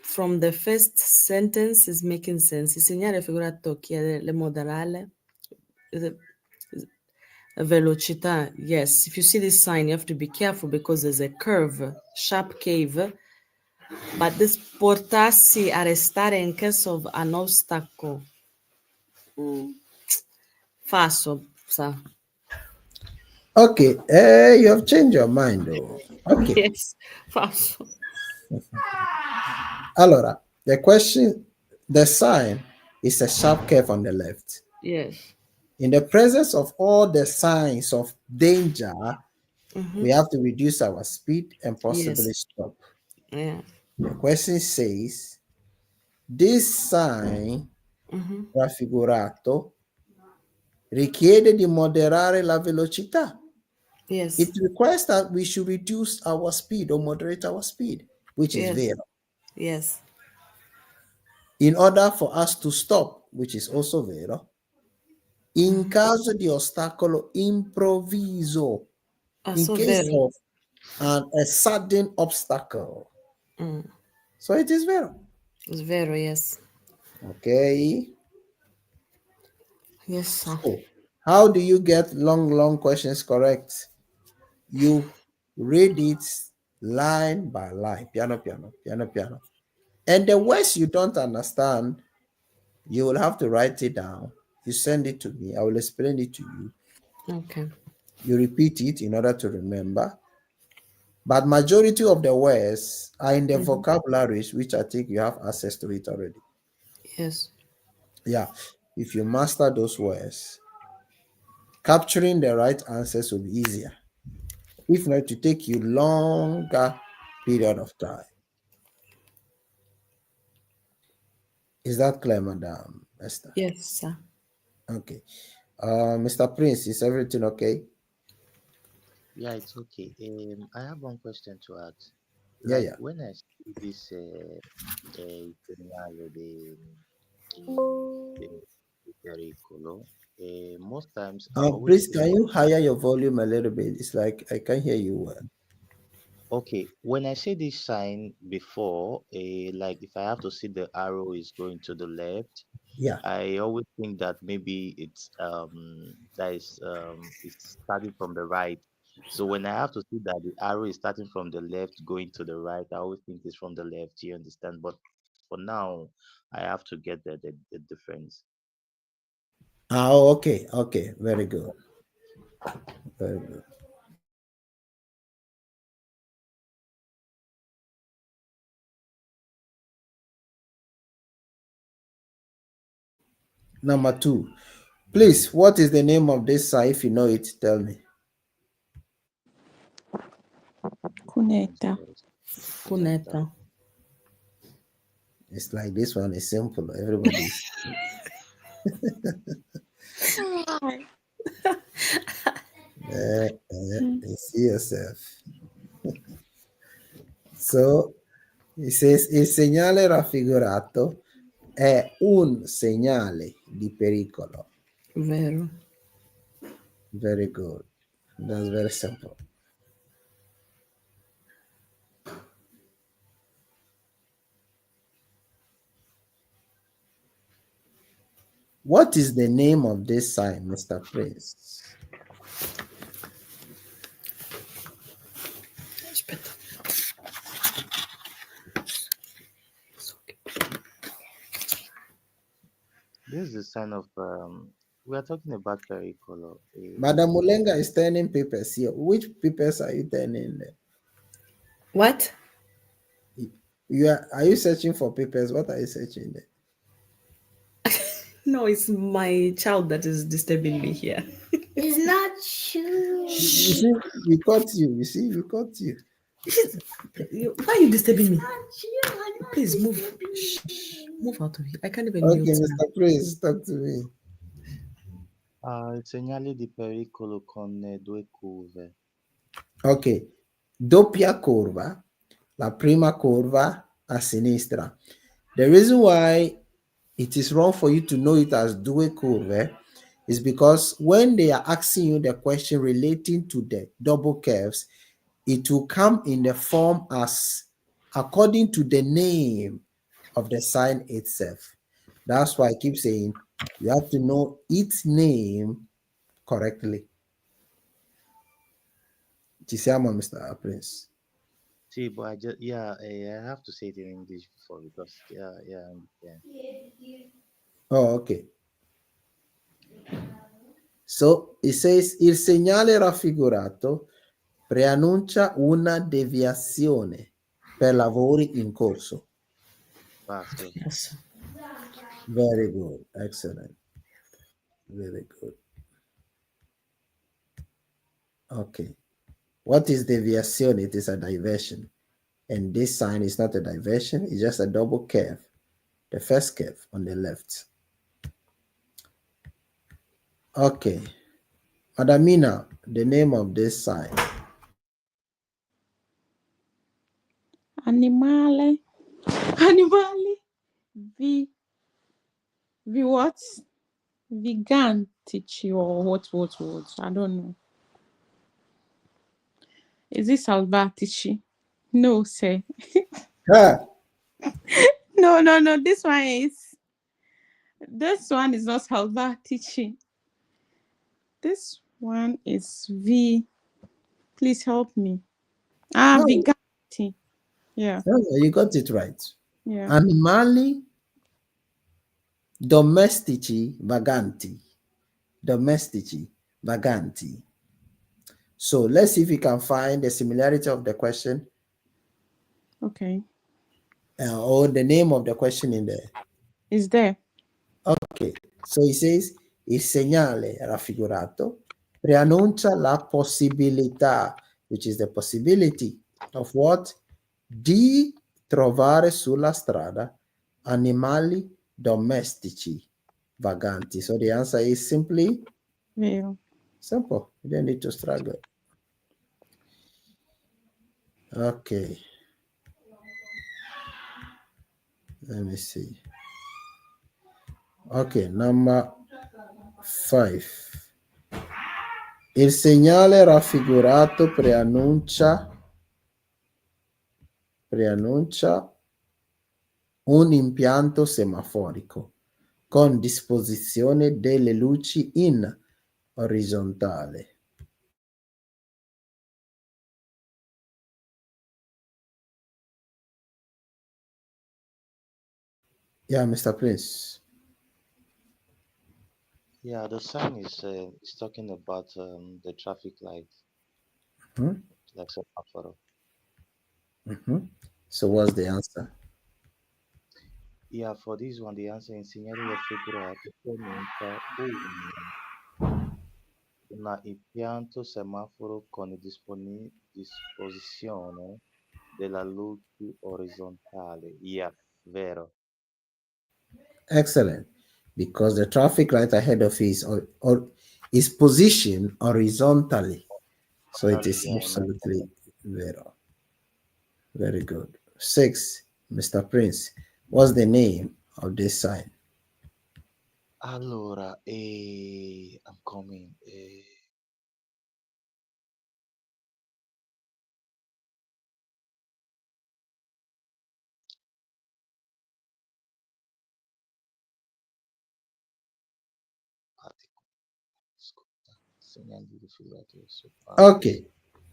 From the first sentence is making sense. Il segnale figurato chiede le moderale the velocità. Yes, if you see this sign, you have to be careful because there's a curve, sharp curve. But this portarsi arrestare in case of an obstacle. Falso, sir. Okay, you have changed your mind though. Okay. Yes, falso. Allora, the sign is a sharp curve on the left. Yes. In the presence of all the signs of danger, We have to reduce our speed and Yes. possibly stop. Yeah. The question says, this sign raffigurato richiede di moderare la velocità. Yes. It requires that we should reduce our speed or moderate our speed, which is Yes. vero. Yes. In order for us to stop, which is also vero, in caso di ostacolo improvviso, in Also case vero. of a sudden obstacle. So it is vero. It's vero, yes. Okay. Yes, sir. So, how do you get long questions correct? You read it line by line, piano, piano, piano, piano. And the words you don't understand, you will have to write it down. You send it to me. I will explain it to you. Okay. You repeat it in order to remember. But majority of the words are in the vocabularies, which I think you have access to it already. Yes. Yeah. If you master those words, capturing the right answers will be easier. If not, to take you longer period of time. Is that clear, Madam Esther? Yes, sir. Okay. Mr. Prince, is everything okay? Yeah, it's okay. I have one question to ask. Yeah, Like yeah. when I see this scenario, the pericolo, most times I always Please, can think, you higher your volume a little bit? It's like I can't hear you well. okay, when I see this sign before, like if I have to see the arrow is going to the left, Yeah. I always think that maybe it's starting from the right. So when I have to see that the arrow is starting from the left going to the right, I always think it's from the left. You understand? But for now, I have to get the difference. Okay. Okay. Very good. Very good. Number two. Please, what is the name of this site? If you know it, tell me. It's Cuneta. Cuneta. Puneta. It's like this one is simple. Everybody's. You see yourself. So it says il segnale raffigurato è un segnale di pericolo. Vero. Very good. That's very simple. What is the name of this sign, Mr. Prince? Aspetta. This is a sign of we are talking about pericolo. Madam Mulenga is turning papers here. Which papers are you turning there? What? Are you searching for papers? What are you searching there? No, it's my child that is disturbing me here. It's not true. You see, we caught you. You see, we caught you. Why are you disturbing me? Not true. I'm not Please move. disturbing Shh. you. Move out of here. I can't even Okay, mute now. Mr. Prince, talk to me. il segnale di pericolo con due curve. Ok, doppia curva, la prima curva a sinistra. The reason why it is wrong for you to know it as due curve is because when they are asking you the question relating to the double curves, it will come in the form as according to the name of the sign itself. That's why I keep saying you have to know its name correctly. Ci siamo, Mr. Prince? See, but I just yeah, I have to say it in English before because yeah. Oh, okay. So it says il segnale raffigurato preannuncia una deviazione per lavori in corso. Basta. Yes. Very good. Excellent. Very good. Okay. What is deviation? It is a diversion. And this sign is not a diversion, it's just a double curve. The first curve on the left. Okay. Madamina, the name of this sign. Animale. Animale. V. V what? Vigantici or what? I don't know. Is it salvatici? No, sir. Ah, No. This one is not salvatici. This one is V. Please help me. no, Viganti. Yeah. no, you got it right. Yeah. Animali domestici vaganti. Domestici vaganti. So let's see if we can find the similarity of the question Okay. or the name of the question in there. Is there? Okay, so it says il segnale raffigurato preannuncia la possibilità, which is the possibility of what? Di trovare sulla strada animali domestici vaganti. So the answer is simply Vero. simple. You don't need to struggle. Okay. Let me see. Okay, number 5. Il segnale raffigurato preannuncia un impianto semaforico con disposizione delle luci in orizzontale. Yeah, Mr. Prince. Yeah, the sign is talking about the traffic light, Mhm, like semaphore. mhm. So what's the answer? Yeah, for this one, the answer is segnale raffigurato pronuncia un impianto semaforo con disposizione della luce orizzontale. Yeah, vero. Excellent. Because the traffic light ahead of you or is positioned horizontally. So it is Yeah, absolutely very good. 6, Mr. Prince. What's the name of this sign? allora, I'm coming. Scusa, segnali di filato sopra. Okay.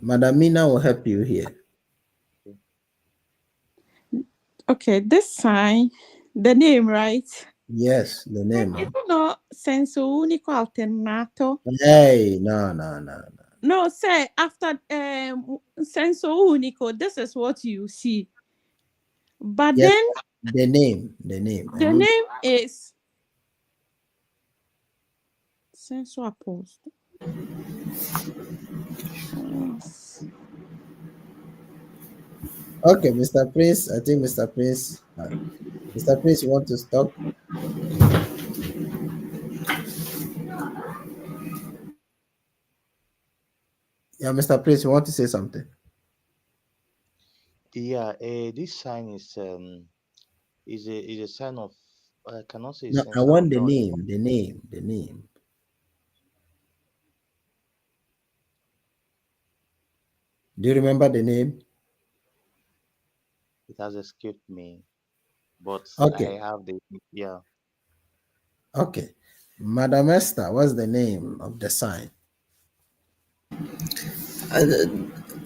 Madamina will help you here. Okay, this sign, the name, right? Yes, the name. Is it not senso unico alternato? Hey, no. No, say after senso unico, this is what you see. But Yes, then the name. I the need name is senso opposto. Okay, Mr. Prince. I think Mr. Prince. Mr. Prince, you want to stop? Yeah, Mr. Prince, you want to say something? Yeah, this sign is a sign of I cannot say No, I sense of want the joy. name. The name. The name. Do you remember the name? It has escaped me, but I Okay. have the yeah. Okay. Madam Esther, what's the name of the sign?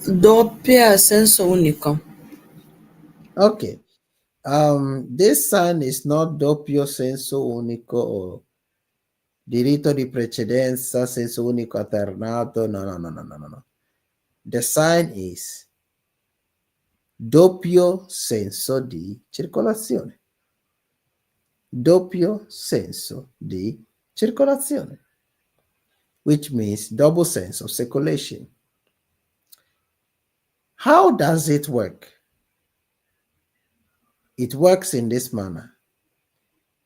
Doppia senso unico. Okay. This sign is not doppio senso unico or diritto di precedenza senso unico alternato. No. The sign is doppio senso di circolazione. Doppio senso di circolazione, which means double sense of circulation. How does it work? It works in this manner.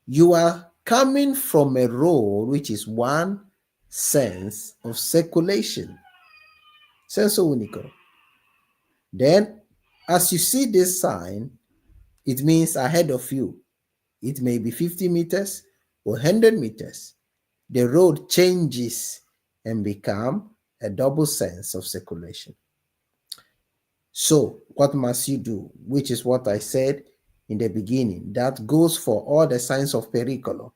You are coming from a road which is one sense of circulation, senso único. Then, as you see this sign, it means ahead of you. It may be 50 meters or 100 meters. The road changes and become a double sense of circulation. So, what must you do? Which is what I said in the beginning. That goes for all the signs of pericolo.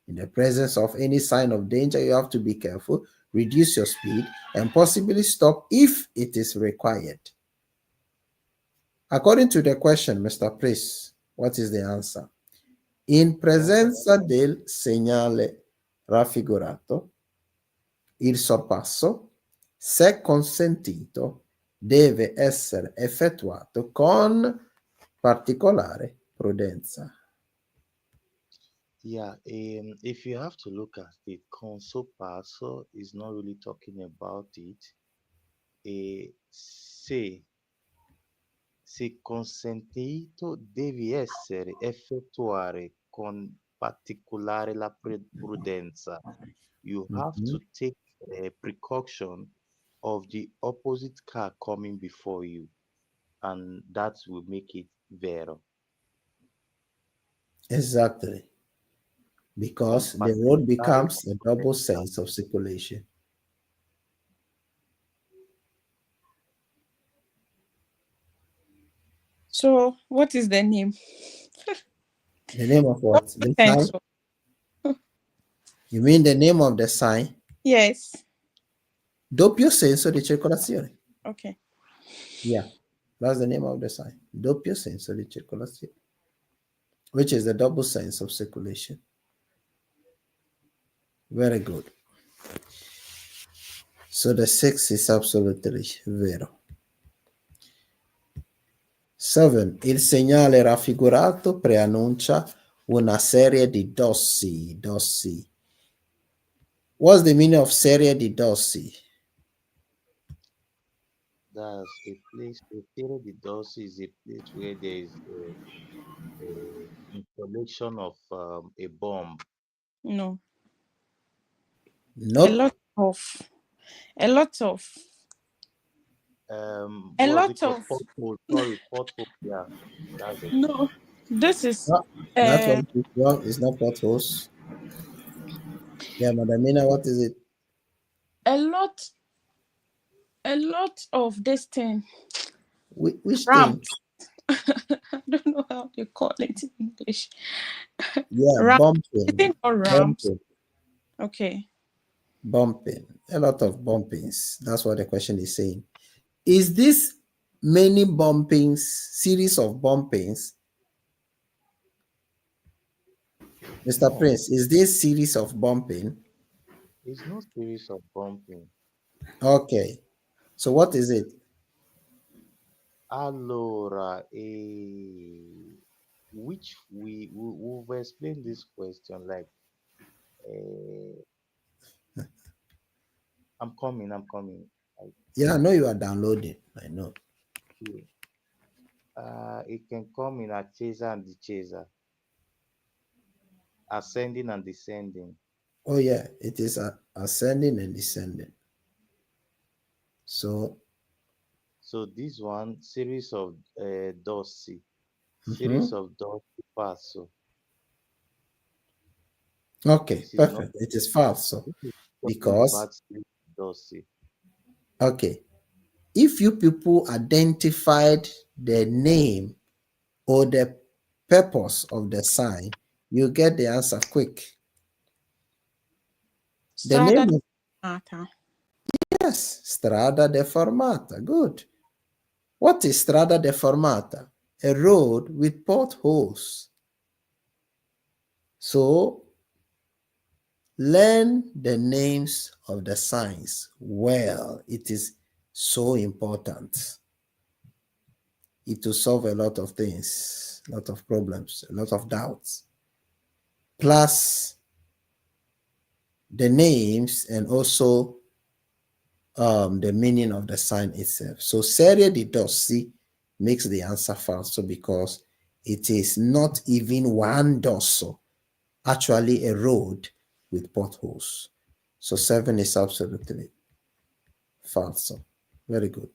In the presence of any sign of danger, you have to be careful, reduce your speed, and possibly stop if it is required. According to the question, Mr. Priest, what is the answer? In presenza del segnale raffigurato, il sorpasso, se consentito, deve essere effettuato con particolare prudenza. Yeah, if you have to look at it, console passo is not really talking about it. Se consentito devi essere effettuare con particolare la prudenza. You have Mhm. to take a precaution of the opposite car coming before you, and that will make it vero. Exactly. Con Because the road particolare becomes a double sense of circulation. So, what is the name? The name of what? The sign? Potential. You mean the name of the sign? Yes. Doppio senso di circolazione. Okay. Yeah, that's the name of the sign. Doppio senso di circolazione, which is the double sense of circulation. Very good. So the 6 is absolutely vero. 7. Il segnale raffigurato preannuncia una serie di dossi. Dossi. What's the meaning of serie di dossi? That's a place, a field di doors is a place where there is a installation of a bomb. No. A Nope. lot of. A lot of. A What's it lot called? of. Pothole. Sorry, pothole. Yeah, that's it. No. This is No, that's what it is wrong. It's not potholes. Yeah, Madamina, what is it? a lot. A lot of this thing. Which thing? Ramps. I don't know how they call it in English. Yeah, Ramp. Is bumping. it not ramps? Bumping. Okay. Bumping. A lot of bumpings. That's what the question is saying. Is this many bumpings, series of bumpings? Mr. No, Prince, is this series of bumping? it's no series of bumping. Okay. So what is it? Allora, which we've explained this question like, uh, I'm coming. I Yeah, I know you are downloading. I know. see. It can come in a chaser and the chaser, ascending and descending. Oh yeah, it is ascending and descending. So, So this one series of dossi, series mhm. of dossi passo. Okay, This is not perfect. It is false. So, this is talking because, about series of dossi. okay, if you people identified the name or the purpose of the sign, you get the answer quick. The Strada name of, Mata. yes, Strada Deformata. Good. What is Strada Deformata? A road with potholes. So learn the names of the signs well. It is so important. It will solve a lot of things, a lot of problems, a lot of doubts. Plus the names and also the meaning of the sign itself. So serie di dossi makes the answer false because it is not even one dosso, actually a road with potholes. So 7 is absolutely false. Very good.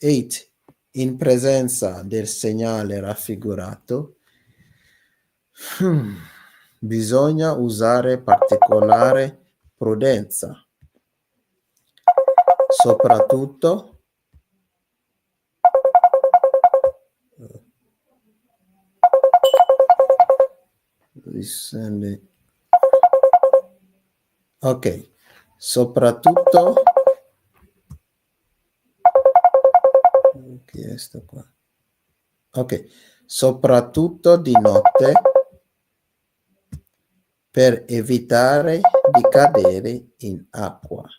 8. In presenza del segnale raffigurato, bisogna usare particolare prudenza, soprattutto ok, soprattutto che è sto qua? Ok, soprattutto di notte per evitare di cadere in acqua.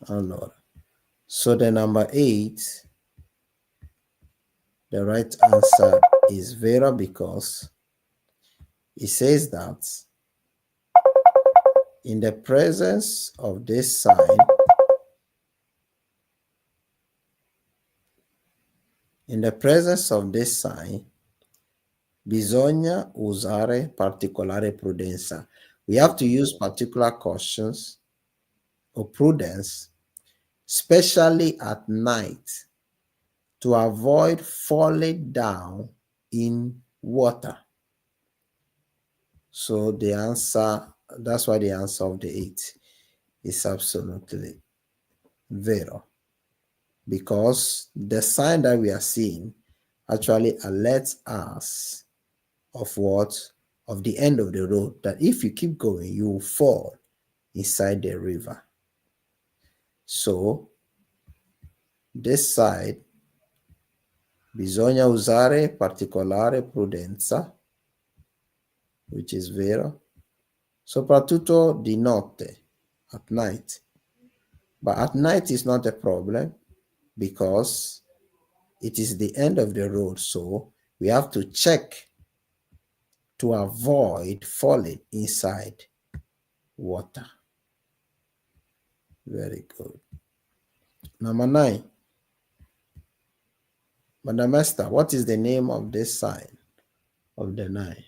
Allora, so the number 8, the right answer is Vera because it says that in the presence of this sign, bisogna usare particolare prudenza. We have to use particular cautions or prudence, especially at night, to avoid falling down in water. So the answer, that's why the answer of the 8 is absolutely vero. Because the sign that we are seeing actually alerts us of what? Of the end of the road, that if you keep going, you will fall inside the river. So this side, bisogna usare particolare prudenza, which is vero, soprattutto di notte, at night. But at night is not a problem because it is the end of the road, so we have to check to avoid falling inside water. Very good. Number 9. Madam Esther, what is the name of this sign of the 9?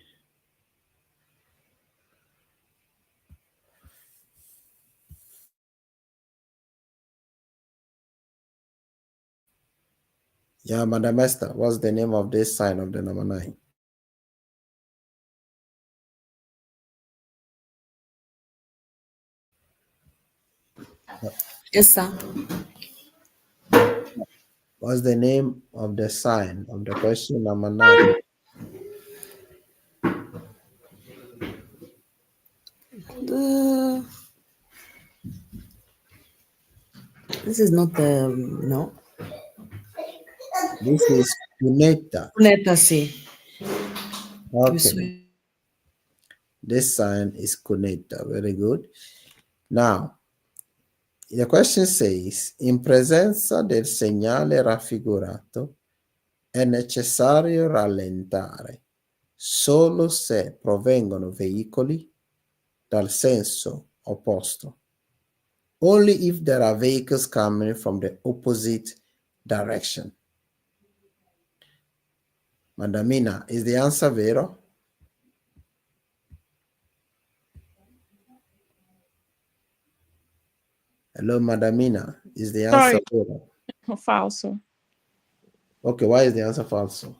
Yeah, Madam Esther, what's the name of this sign of the number 9? Yes, sir. What's the name of the sign of the question number 9? The... This is not no. This is cuneta. Cuneta, sì. Okay. This sign is cuneta. Very good. Now, the question says, in presenza del segnale raffigurato, è necessario rallentare solo se provengono veicoli dal senso opposto. Only if there are vehicles coming from the opposite direction. Madamina, is the answer vero? Hello, Madamina, is the answer Sorry, vero? falso. Okay, why is the answer falso?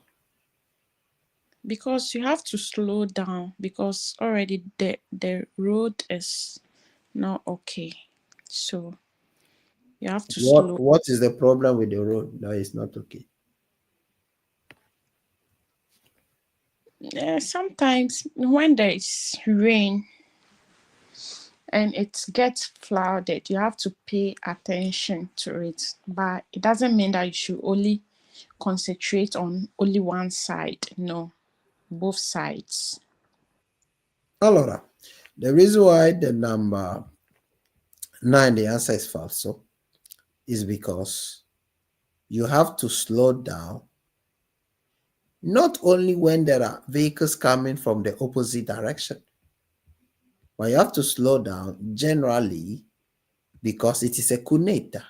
Because you have to slow down because already the road is not okay. So you have to slow. What is the problem with the road that is not okay? Sometimes when there is rain and it gets flooded, you have to pay attention to it. But it doesn't mean that you should only concentrate on only one side. No, both sides. Allora, the reason why the number 9, the answer is falso, is because you have to slow down not only when there are vehicles coming from the opposite direction, But you have to slow down generally because it is a cuneta.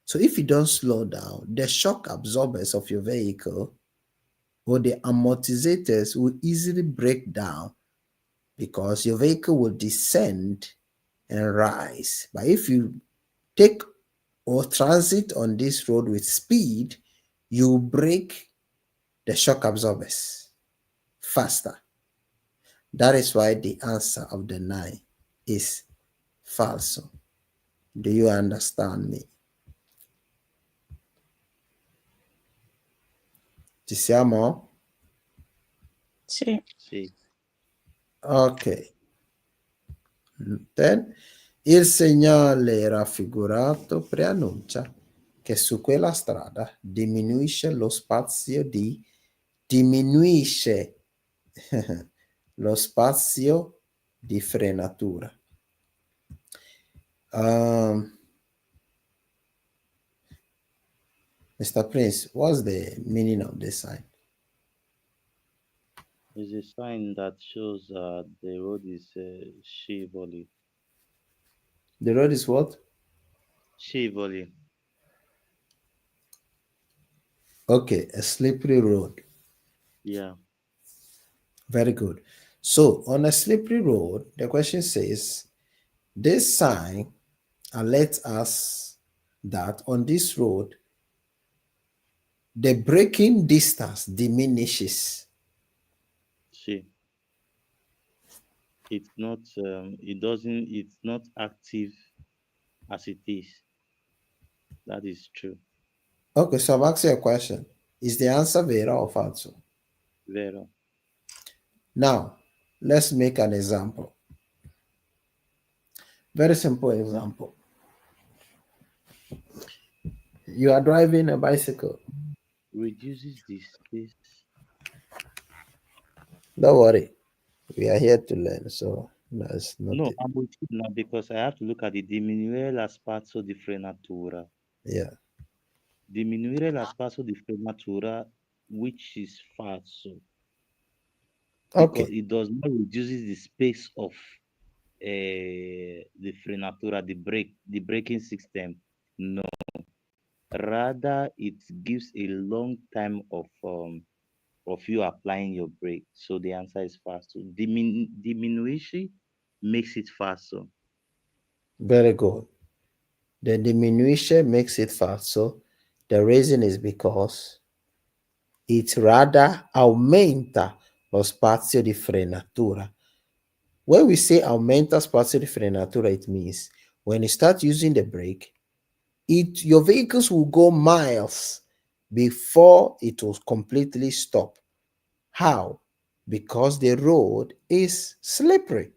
So if you don't slow down, the shock absorbers of your vehicle or the amortizators will easily break down because your vehicle will descend and rise. But if you take or transit on this road with speed, you break the shock absorbers faster. That is why the answer of the 9 is falso. Do you understand me? Ci siamo? Sì. Sì. Ok. Then, il segnale raffigurato preannuncia che su quella strada diminuisce lo spazio di frenatura. Mr. Prince, what's the meaning of this sign? It's a sign that shows the road is shivoli. The road is what? Shivoli. Okay, a slippery road. Yeah. Very good. So, on a slippery road, the question says, this sign alerts us that on this road, the braking distance diminishes. See, it's not. It doesn't. It's not active as it is. That is true. Okay, so I'm asking a question. Is the answer vero or falso? Vero. Now, let's make an example. Very simple example. You are driving a bicycle. Reduces the space. Don't worry. We are here to learn, so that's not No, it. I'm with you now because I have to look at the diminuire la spazio di frenatura. Yeah. Diminuire la spazio di frenatura, which is falso, because Okay. it does not reduces the space of the frenatura, the braking system. No, rather it gives a long time of you applying your brake. So the answer is faster. Diminution makes it faster. Very good. The diminution makes it fast. So the reason is because it rather aumenta lo spazio di frenatura. When we say aumenta spazio di frenatura, it means when you start using the brake, your vehicles will go miles before it will completely stop. How? Because the road is slippery.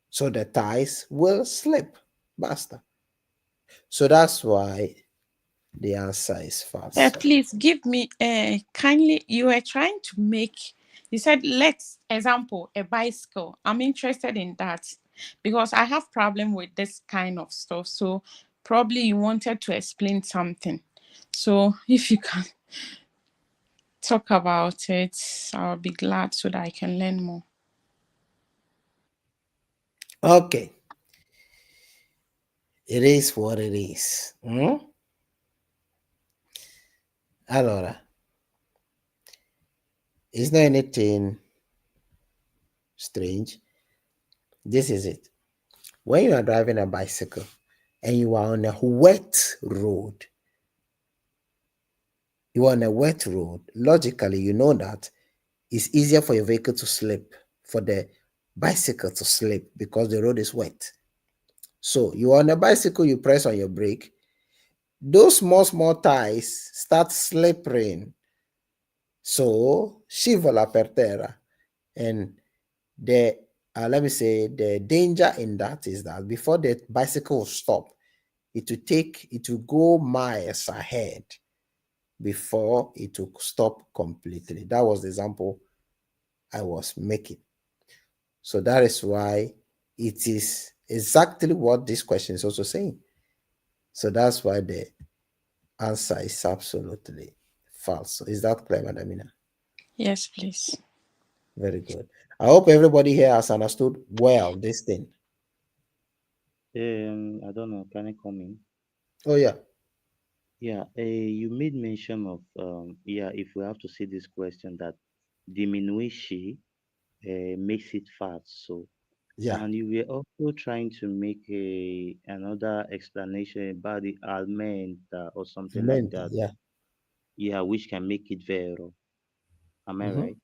So the tires will slip. Basta. So that's why the answer is false. Please give me kindly. You were trying to make. You said, let's example a bicycle. I'm interested in that because I have problem with this kind of stuff. So probably you wanted to explain something. So if you can talk about it, I'll be glad so that I can learn more. Okay. It is what it is. Allora, it's not anything strange. This is it. When you are driving a bicycle and you are on a wet road, logically, you know that it's easier for your vehicle to slip, for the bicycle to slip because the road is wet. So you are on a bicycle, you press on your brake, those small tires start slipping. So scivola per terra. And the let me say the danger in that is that before the bicycle will stop, it will go miles ahead before it will stop completely. That was the example I was making. So that is why it is exactly what this question is also saying. So that's why the answer is absolutely false. So is that clear, Madamina? Yes, please. Very good. I hope everybody here has understood well this thing. I don't know. Can I come in? Oh yeah, Yeah, you made mention of yeah, if we have to see this question that diminuishi makes it fat. So, yeah. and you were also trying to make another explanation about the almenta or something like Aumenta, that. yeah. Yeah, which can make it vero. Am I Hmm. right?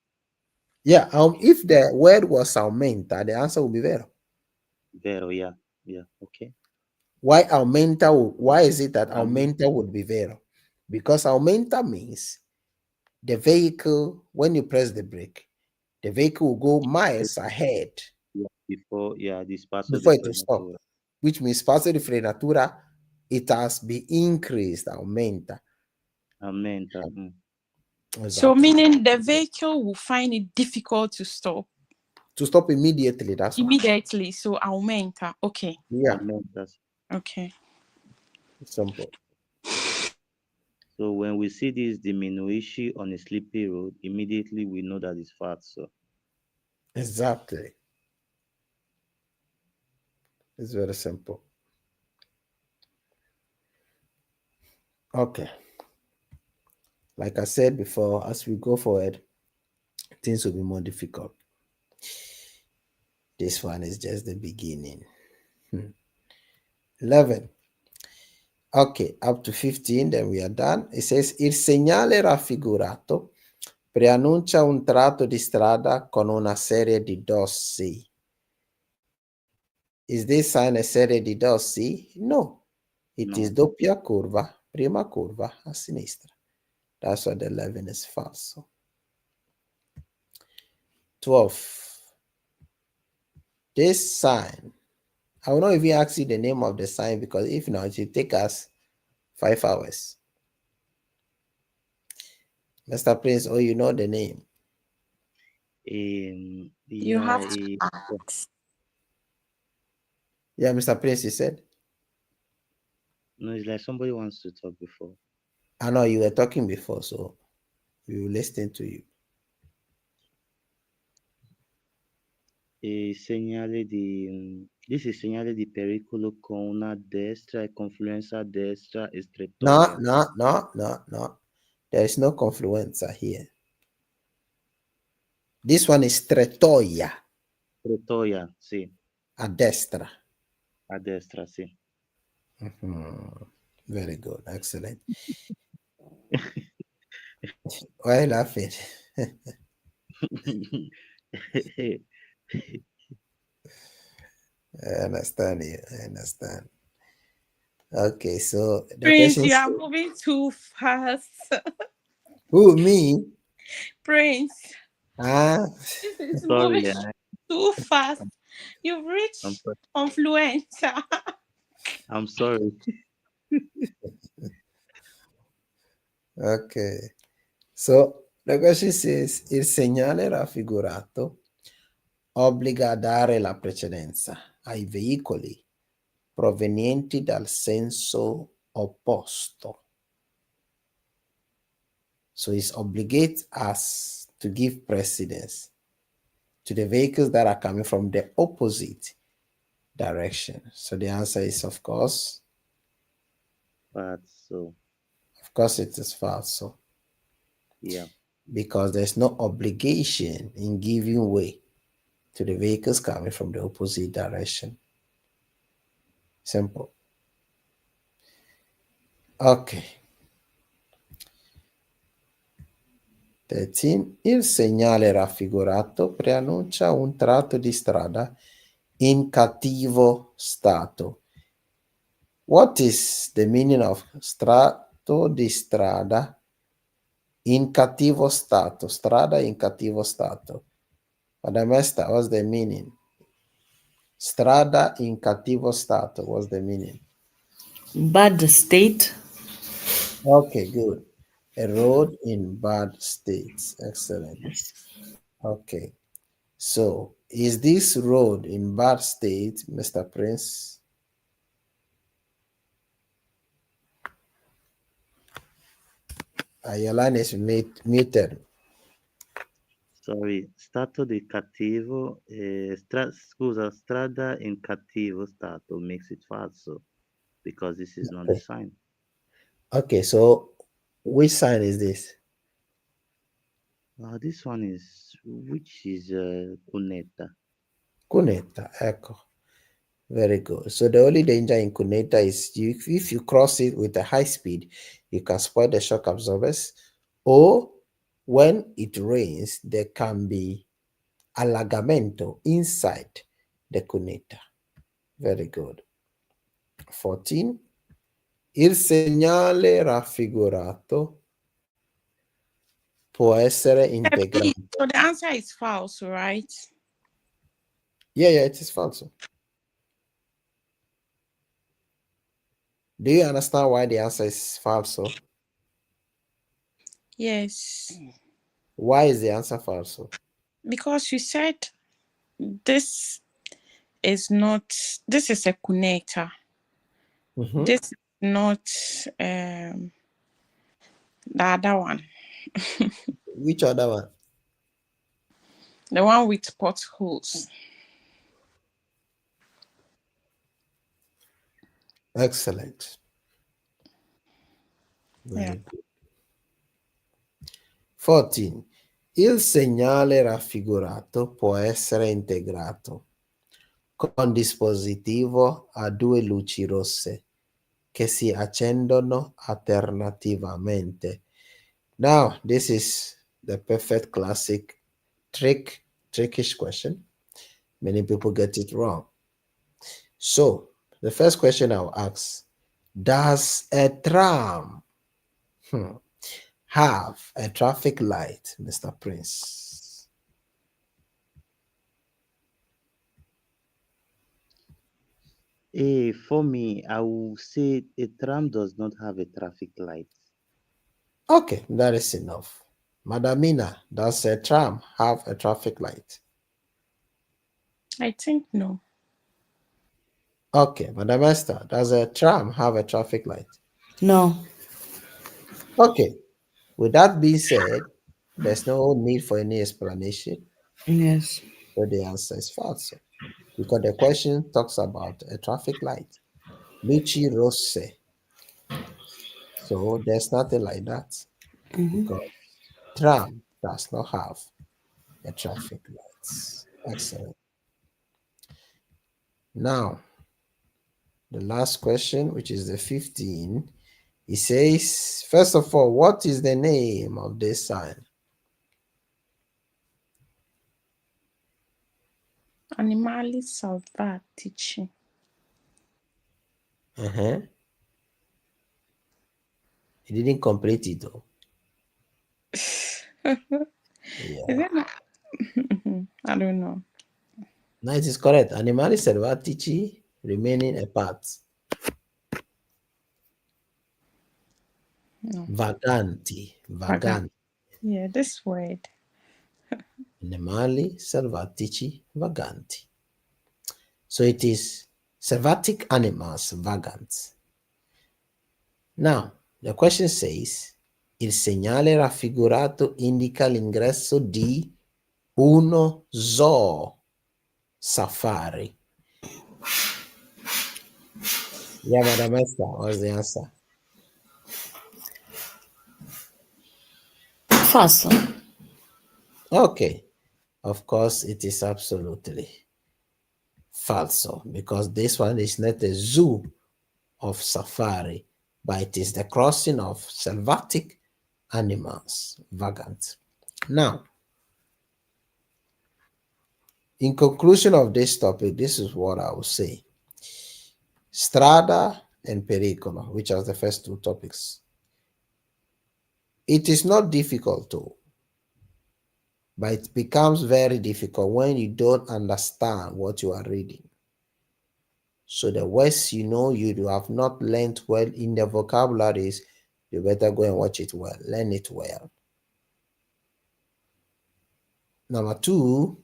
Yeah. Okay, If the word was aumenta, the answer would be vero. vero. Yeah, yeah. Okay. Why aumenta? Why is it that Um, aumenta would be vero? Because aumenta means the vehicle, when you press the brake, the vehicle will go miles ahead yeah, before yeah, this passo di before it will stop, frenatura. which means passo di frenatura, it has been increased, aumenta. Aumenta. So Exactly. meaning the vehicle will find it difficult to stop To stop immediately, that's why. immediately. So aumenta. Okay. Yeah, Aumenta. Okay. simple. So when we see this diminution on a sleepy road, immediately we know that it's fat. So Exactly. It's very simple. Okay. Like I said before, as we go forward, things will be more difficult. This one is just the beginning. 11. Ok, up to 15, then we are done. It says, il segnale raffigurato preannuncia un tratto di strada con una serie di dossi. Is this sign a serie di dossi? No. It is no, doppia curva, prima curva a sinistra. That's why the 11 is falso. 12. This sign, I will not even ask you the name of the sign because if not, it will take us 5 hours. Mr. Prince, oh, you know the name. You yeah, have to ask. Yeah, Mr. Prince, you said. no, it's like somebody wants to talk before. I know you were talking before, so we will listen to you. This is segnale di pericolo con una destra e confluenza destra e No, strettoia. no, no, no, no. There is no confluenza here. This one is Tretoia Strettoia, sì, a destra. a destra, sì. Very good. Excellent. Why are you laughing? I understand you. I understand. Okay, so the Prince, question you is, are moving too fast. who, me? Prince, Ah, this is moving Sorry, too fast. You've I'm, reached so- confluenza. I'm sorry. okay. So the question says, il segnale raffigurato obbliga a dare la precedenza ai veicoli provenienti dal senso opposto. So it obligates us to give precedence to the vehicles that are coming from the opposite direction. So the answer is, of course, So, it is false. So yeah. because there's no obligation in giving way to the vehicles coming from the opposite direction. Simple. Ok. 13. Il segnale raffigurato preannuncia un tratto di strada in cattivo stato. What is the meaning of strato di strada in cattivo stato? Strada in cattivo stato. Madamesta, what's the meaning? Strada in cattivo stato, what's the meaning? Bad state. Okay, good. A road in bad states. Excellent. Yes. Okay. So, is this road in bad state, Mr. Prince? Your line is muted. Sorry, stato di cattivo, scusa, strada in cattivo stato makes it falso because this is not the Okay. sign. Okay, so which sign is this? This one is, which is cunetta. Cuneta, ecco. Very good. So the only danger in Cuneta is if you cross it with a high speed, you can spoil the shock absorbers, or when it rains, there can be allagamento inside the Cuneta. Very good. 14. Il segnale raffigurato può essere integrato. So the answer is false, right? Yeah, it is false. Do you understand why the answer is false? Yes. Why is the answer false? Because you said this is not, this is a connector. Mm-hmm. This is not the other one. Which other one? The one with potholes. Excellent. Very Yeah. good. 14. Il segnale raffigurato può essere integrato con dispositivo a due luci rosse che si accendono alternativamente. Now, this is the perfect classic trickish question. Many people get it wrong. So, the first question I'll ask, does a tram have a traffic light, Mr. Prince? For me, I will say a tram does not have a traffic light. Okay, that is enough. Madamina, does a tram have a traffic light? I think no. Okay, Madam Esther, does a tram have a traffic light? No. Okay, with that being said, there's no need for any explanation. Yes. So the answer is false. Because the question talks about a traffic light. Luci rosse. So there's nothing like that. Because tram does not have a traffic lights. Excellent. Now, the last question, which is the 15, it says, first of all, what is the name of this sign? Animali salvatici. Uh-huh. You didn't complete it though. Yeah. Is it not? I don't know. No, it is correct. Animali selvatici remaining apart. No. Vaganti. Vaganti. Yeah, this word. Animali selvatici vaganti. So it is selvatic animals vagants. Now, the question says, il segnale raffigurato indica l'ingresso di uno zoo safari. Yeah, Madam Esther, what's the answer? False. Okay, of course it is absolutely falso because this one is not a zoo of safari, but it is the crossing of selvatic animals, vagant. Now, in conclusion of this topic, this is what I will say. Strada and pericolo, which are the first two topics. It is not difficult to, but it becomes very difficult when you don't understand what you are reading. So the words you know you have not learned well in the vocabularies, you better go and watch it well, learn it well. Number two,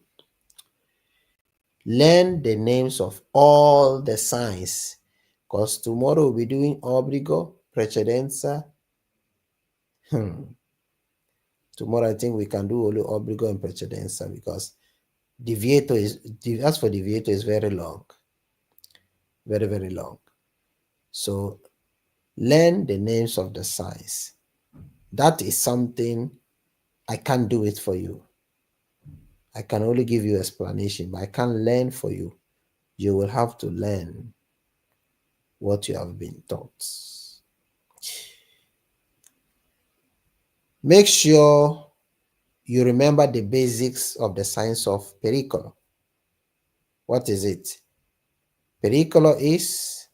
learn the names of all the signs, because tomorrow we'll be doing obligo, precedenza, to Tomorrow, I think we can do only obbligo and precedenza because deviator is, as for deviator is very long, very, very long. So learn the names of the signs. That is something I can't do it for you. I can only give you explanation, but I can't learn for you. You will have to learn what you have been taught. Make sure you remember the basics of the science of pericolo. What is it? Pericolo is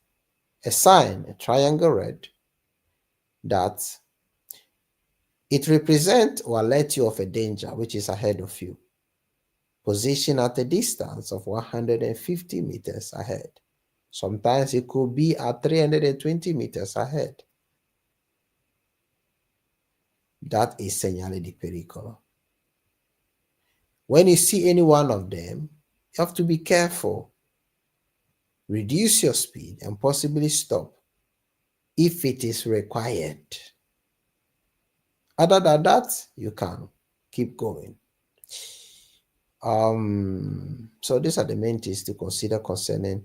a sign, a triangle red, that it represents or alert you of a danger which is ahead of you. Position at a distance of 150 meters ahead. Sometimes it could be at 320 meters ahead. That is segnale di pericolo. When you see any one of them, you have to be careful. Reduce your speed and possibly stop if it is required. Other than that, you can keep going. So these are the main things to consider concerning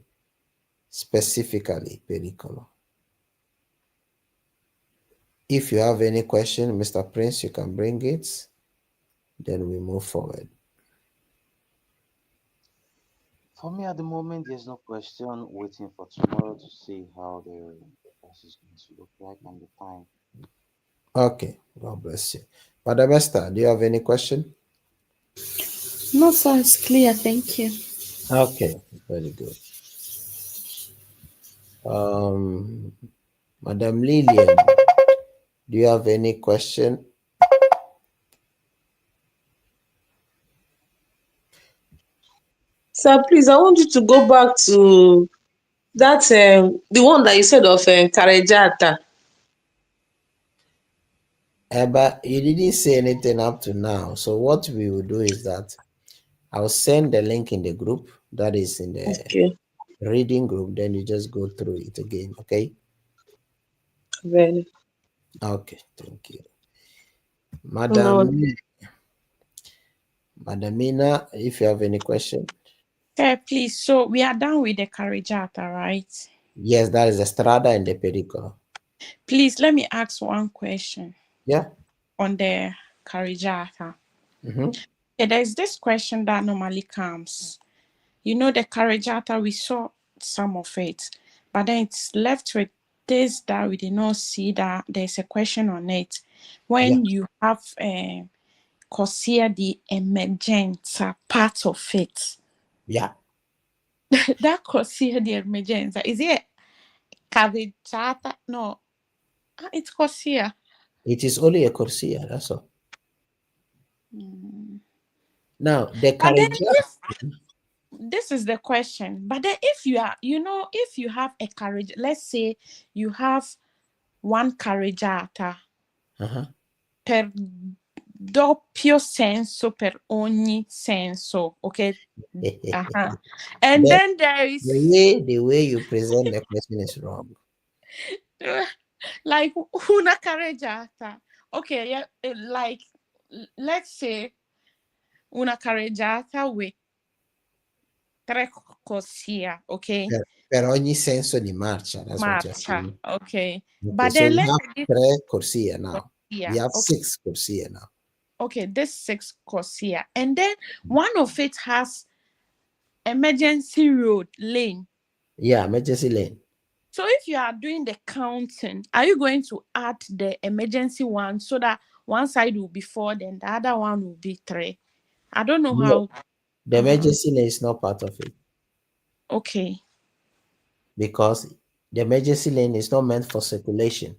specifically pericolo. If you have any question, Mr. Prince, you can bring it. Then we move forward. For me at the moment, there's no question. Waiting for tomorrow to see how the class is going to look like and the time. Okay, God bless you. Madam Esther, do you have any question? No, sir, it's clear. Thank you. Okay, very good. Madam Lillian, do you have any question? Sir, please, I want you to go back to that the one that you said of Karejata. But you didn't say anything up to now. So what we will do is that I'll send the link in the group that is in the Okay, reading group. Then you just go through it again. Okay. very. Okay. Thank you, No, Madam Mina. If you have any question, Please, so we are done with the carriagata, right? yes, that is the strada and the pericolo. Please, let me ask one question Yeah. on the carriagata. Mm-hmm. There's this question that normally comes. You know, the carriagata, we saw some of it, but then it's left with this that we did not see that there's a question on it. Yeah. When you have consider the emergenza part of it, Yeah. that consider the emergenza, is it carriagata? No, it's consider. It is only a corsia. That's all. Mm. Now the But then carriagata. if this is the question, but then if you are, you know, if you have a carriage, let's say you have one carreggiata Uh-huh. per doppio senso per ogni senso, okay? Uh-huh. And the, then there the is way you present the question is wrong. like una carreggiata. Okay, yeah, like let's say una carreggiata with tre corsia, okay? Per ogni senso di marcia. That's what you're Marcia, saying. okay. Okay, But so then we let's have say three corsia this now. We corsia, have okay. 6 corsia now. Okay, this 6 corsia, and then one of it has emergency road lane. Yeah, emergency lane. So if you are doing the counting, are you going to add the emergency one so that one side will be 4, then the other one will be 3? I don't know No, how. the Uh-huh. emergency lane is not part of it Okay. because the emergency lane is not meant for circulation.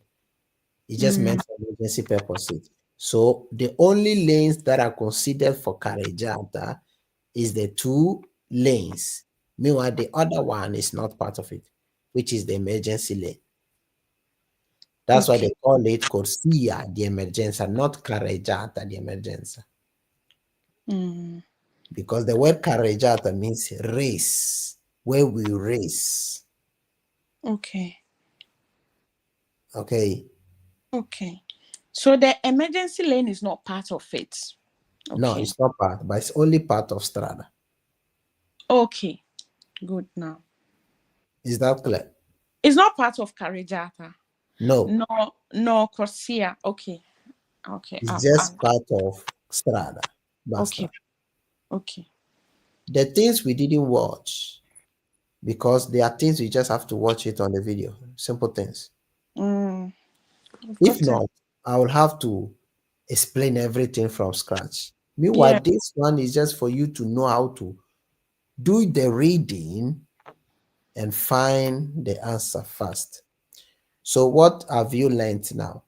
It's just meant for emergency purposes. So the only lanes that are considered for carreggiata is the 2 lanes. Meanwhile, the other one is not part of it, which is the emergency lane. That's why Okay. they call it corsia di emergenza, not carreggiata di emergenza. Because the word carreggiata means race, where we race. Okay. Okay. Okay. So the emergency lane is not part of it. No, Okay. it's not part, but it's only part of strada. Okay. Good now. Is that clear? It's not part of Carreggiata. No, No, Corsia. Okay. Okay. it's just part of strada. Basta. Okay. Okay. The things we didn't watch, because there are things we just have to watch it on the video. Simple things. I've If got it. not, I will have to explain everything from scratch. Meanwhile, Yeah. this one is just for you to know how to do the reading and find the answer fast. So what have you learned now?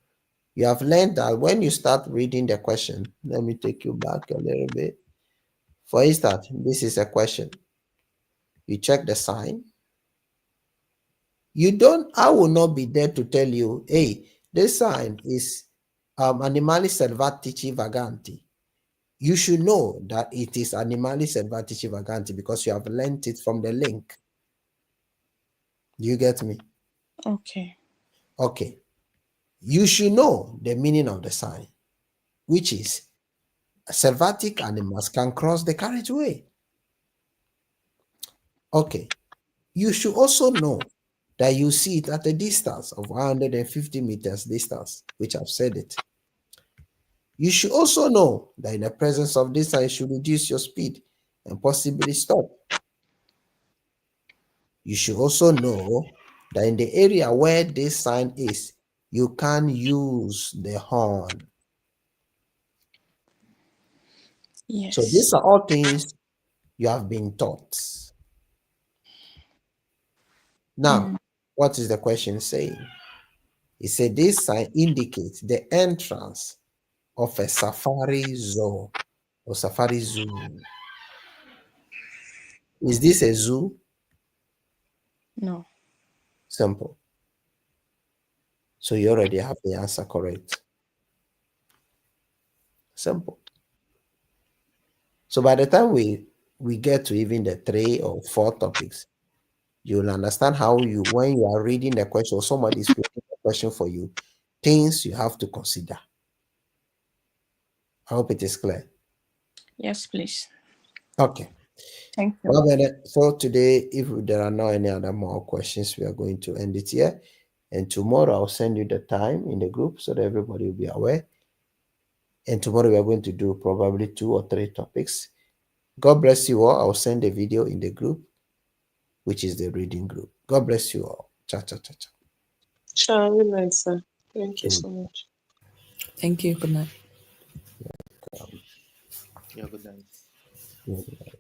You have learned that when you start reading the question, let me take you back a little bit. For instance, this is a question. You check the sign. I will not be there to tell you, hey, this sign is Animali Selvatici Vaganti. You should know that it is Animali Selvatici Vaganti because you have learned it from the link. Do you get me? Okay. Okay. You should know the meaning of the sign, which is selvatic animals can cross the carriageway. Okay. You should also know that you see it at a distance of 150 meters distance, which I've said it. You should also know that in the presence of this sign, you should reduce your speed and possibly stop. You should also know that in the area where this sign is, you can use the horn. So Yes. these are all things you have been taught. Now, what is the question saying? It said this sign indicates the entrance of a safari zoo or safari zoo. Is this a zoo? No. Simple. So you already have the answer correct. Simple. So by the time we get to even the 3 or 4 topics, you'll understand how when you are reading the question or somebody is reading the question for you, things you have to consider. I hope it is clear. Yes, please. Okay. Thank you. Well, then, so today, if there are not any other more questions, we are going to end it here. And tomorrow, I'll send you the time in the group so that everybody will be aware. And tomorrow, we are going to do probably 2 or 3 topics. God bless you all. I'll send a video in the group, which is the reading group. God bless you all. Cha, cha, cha, cha. Sure, good night, sir. Thank you so much. Thank you. Good night. Yeah, good night. Good.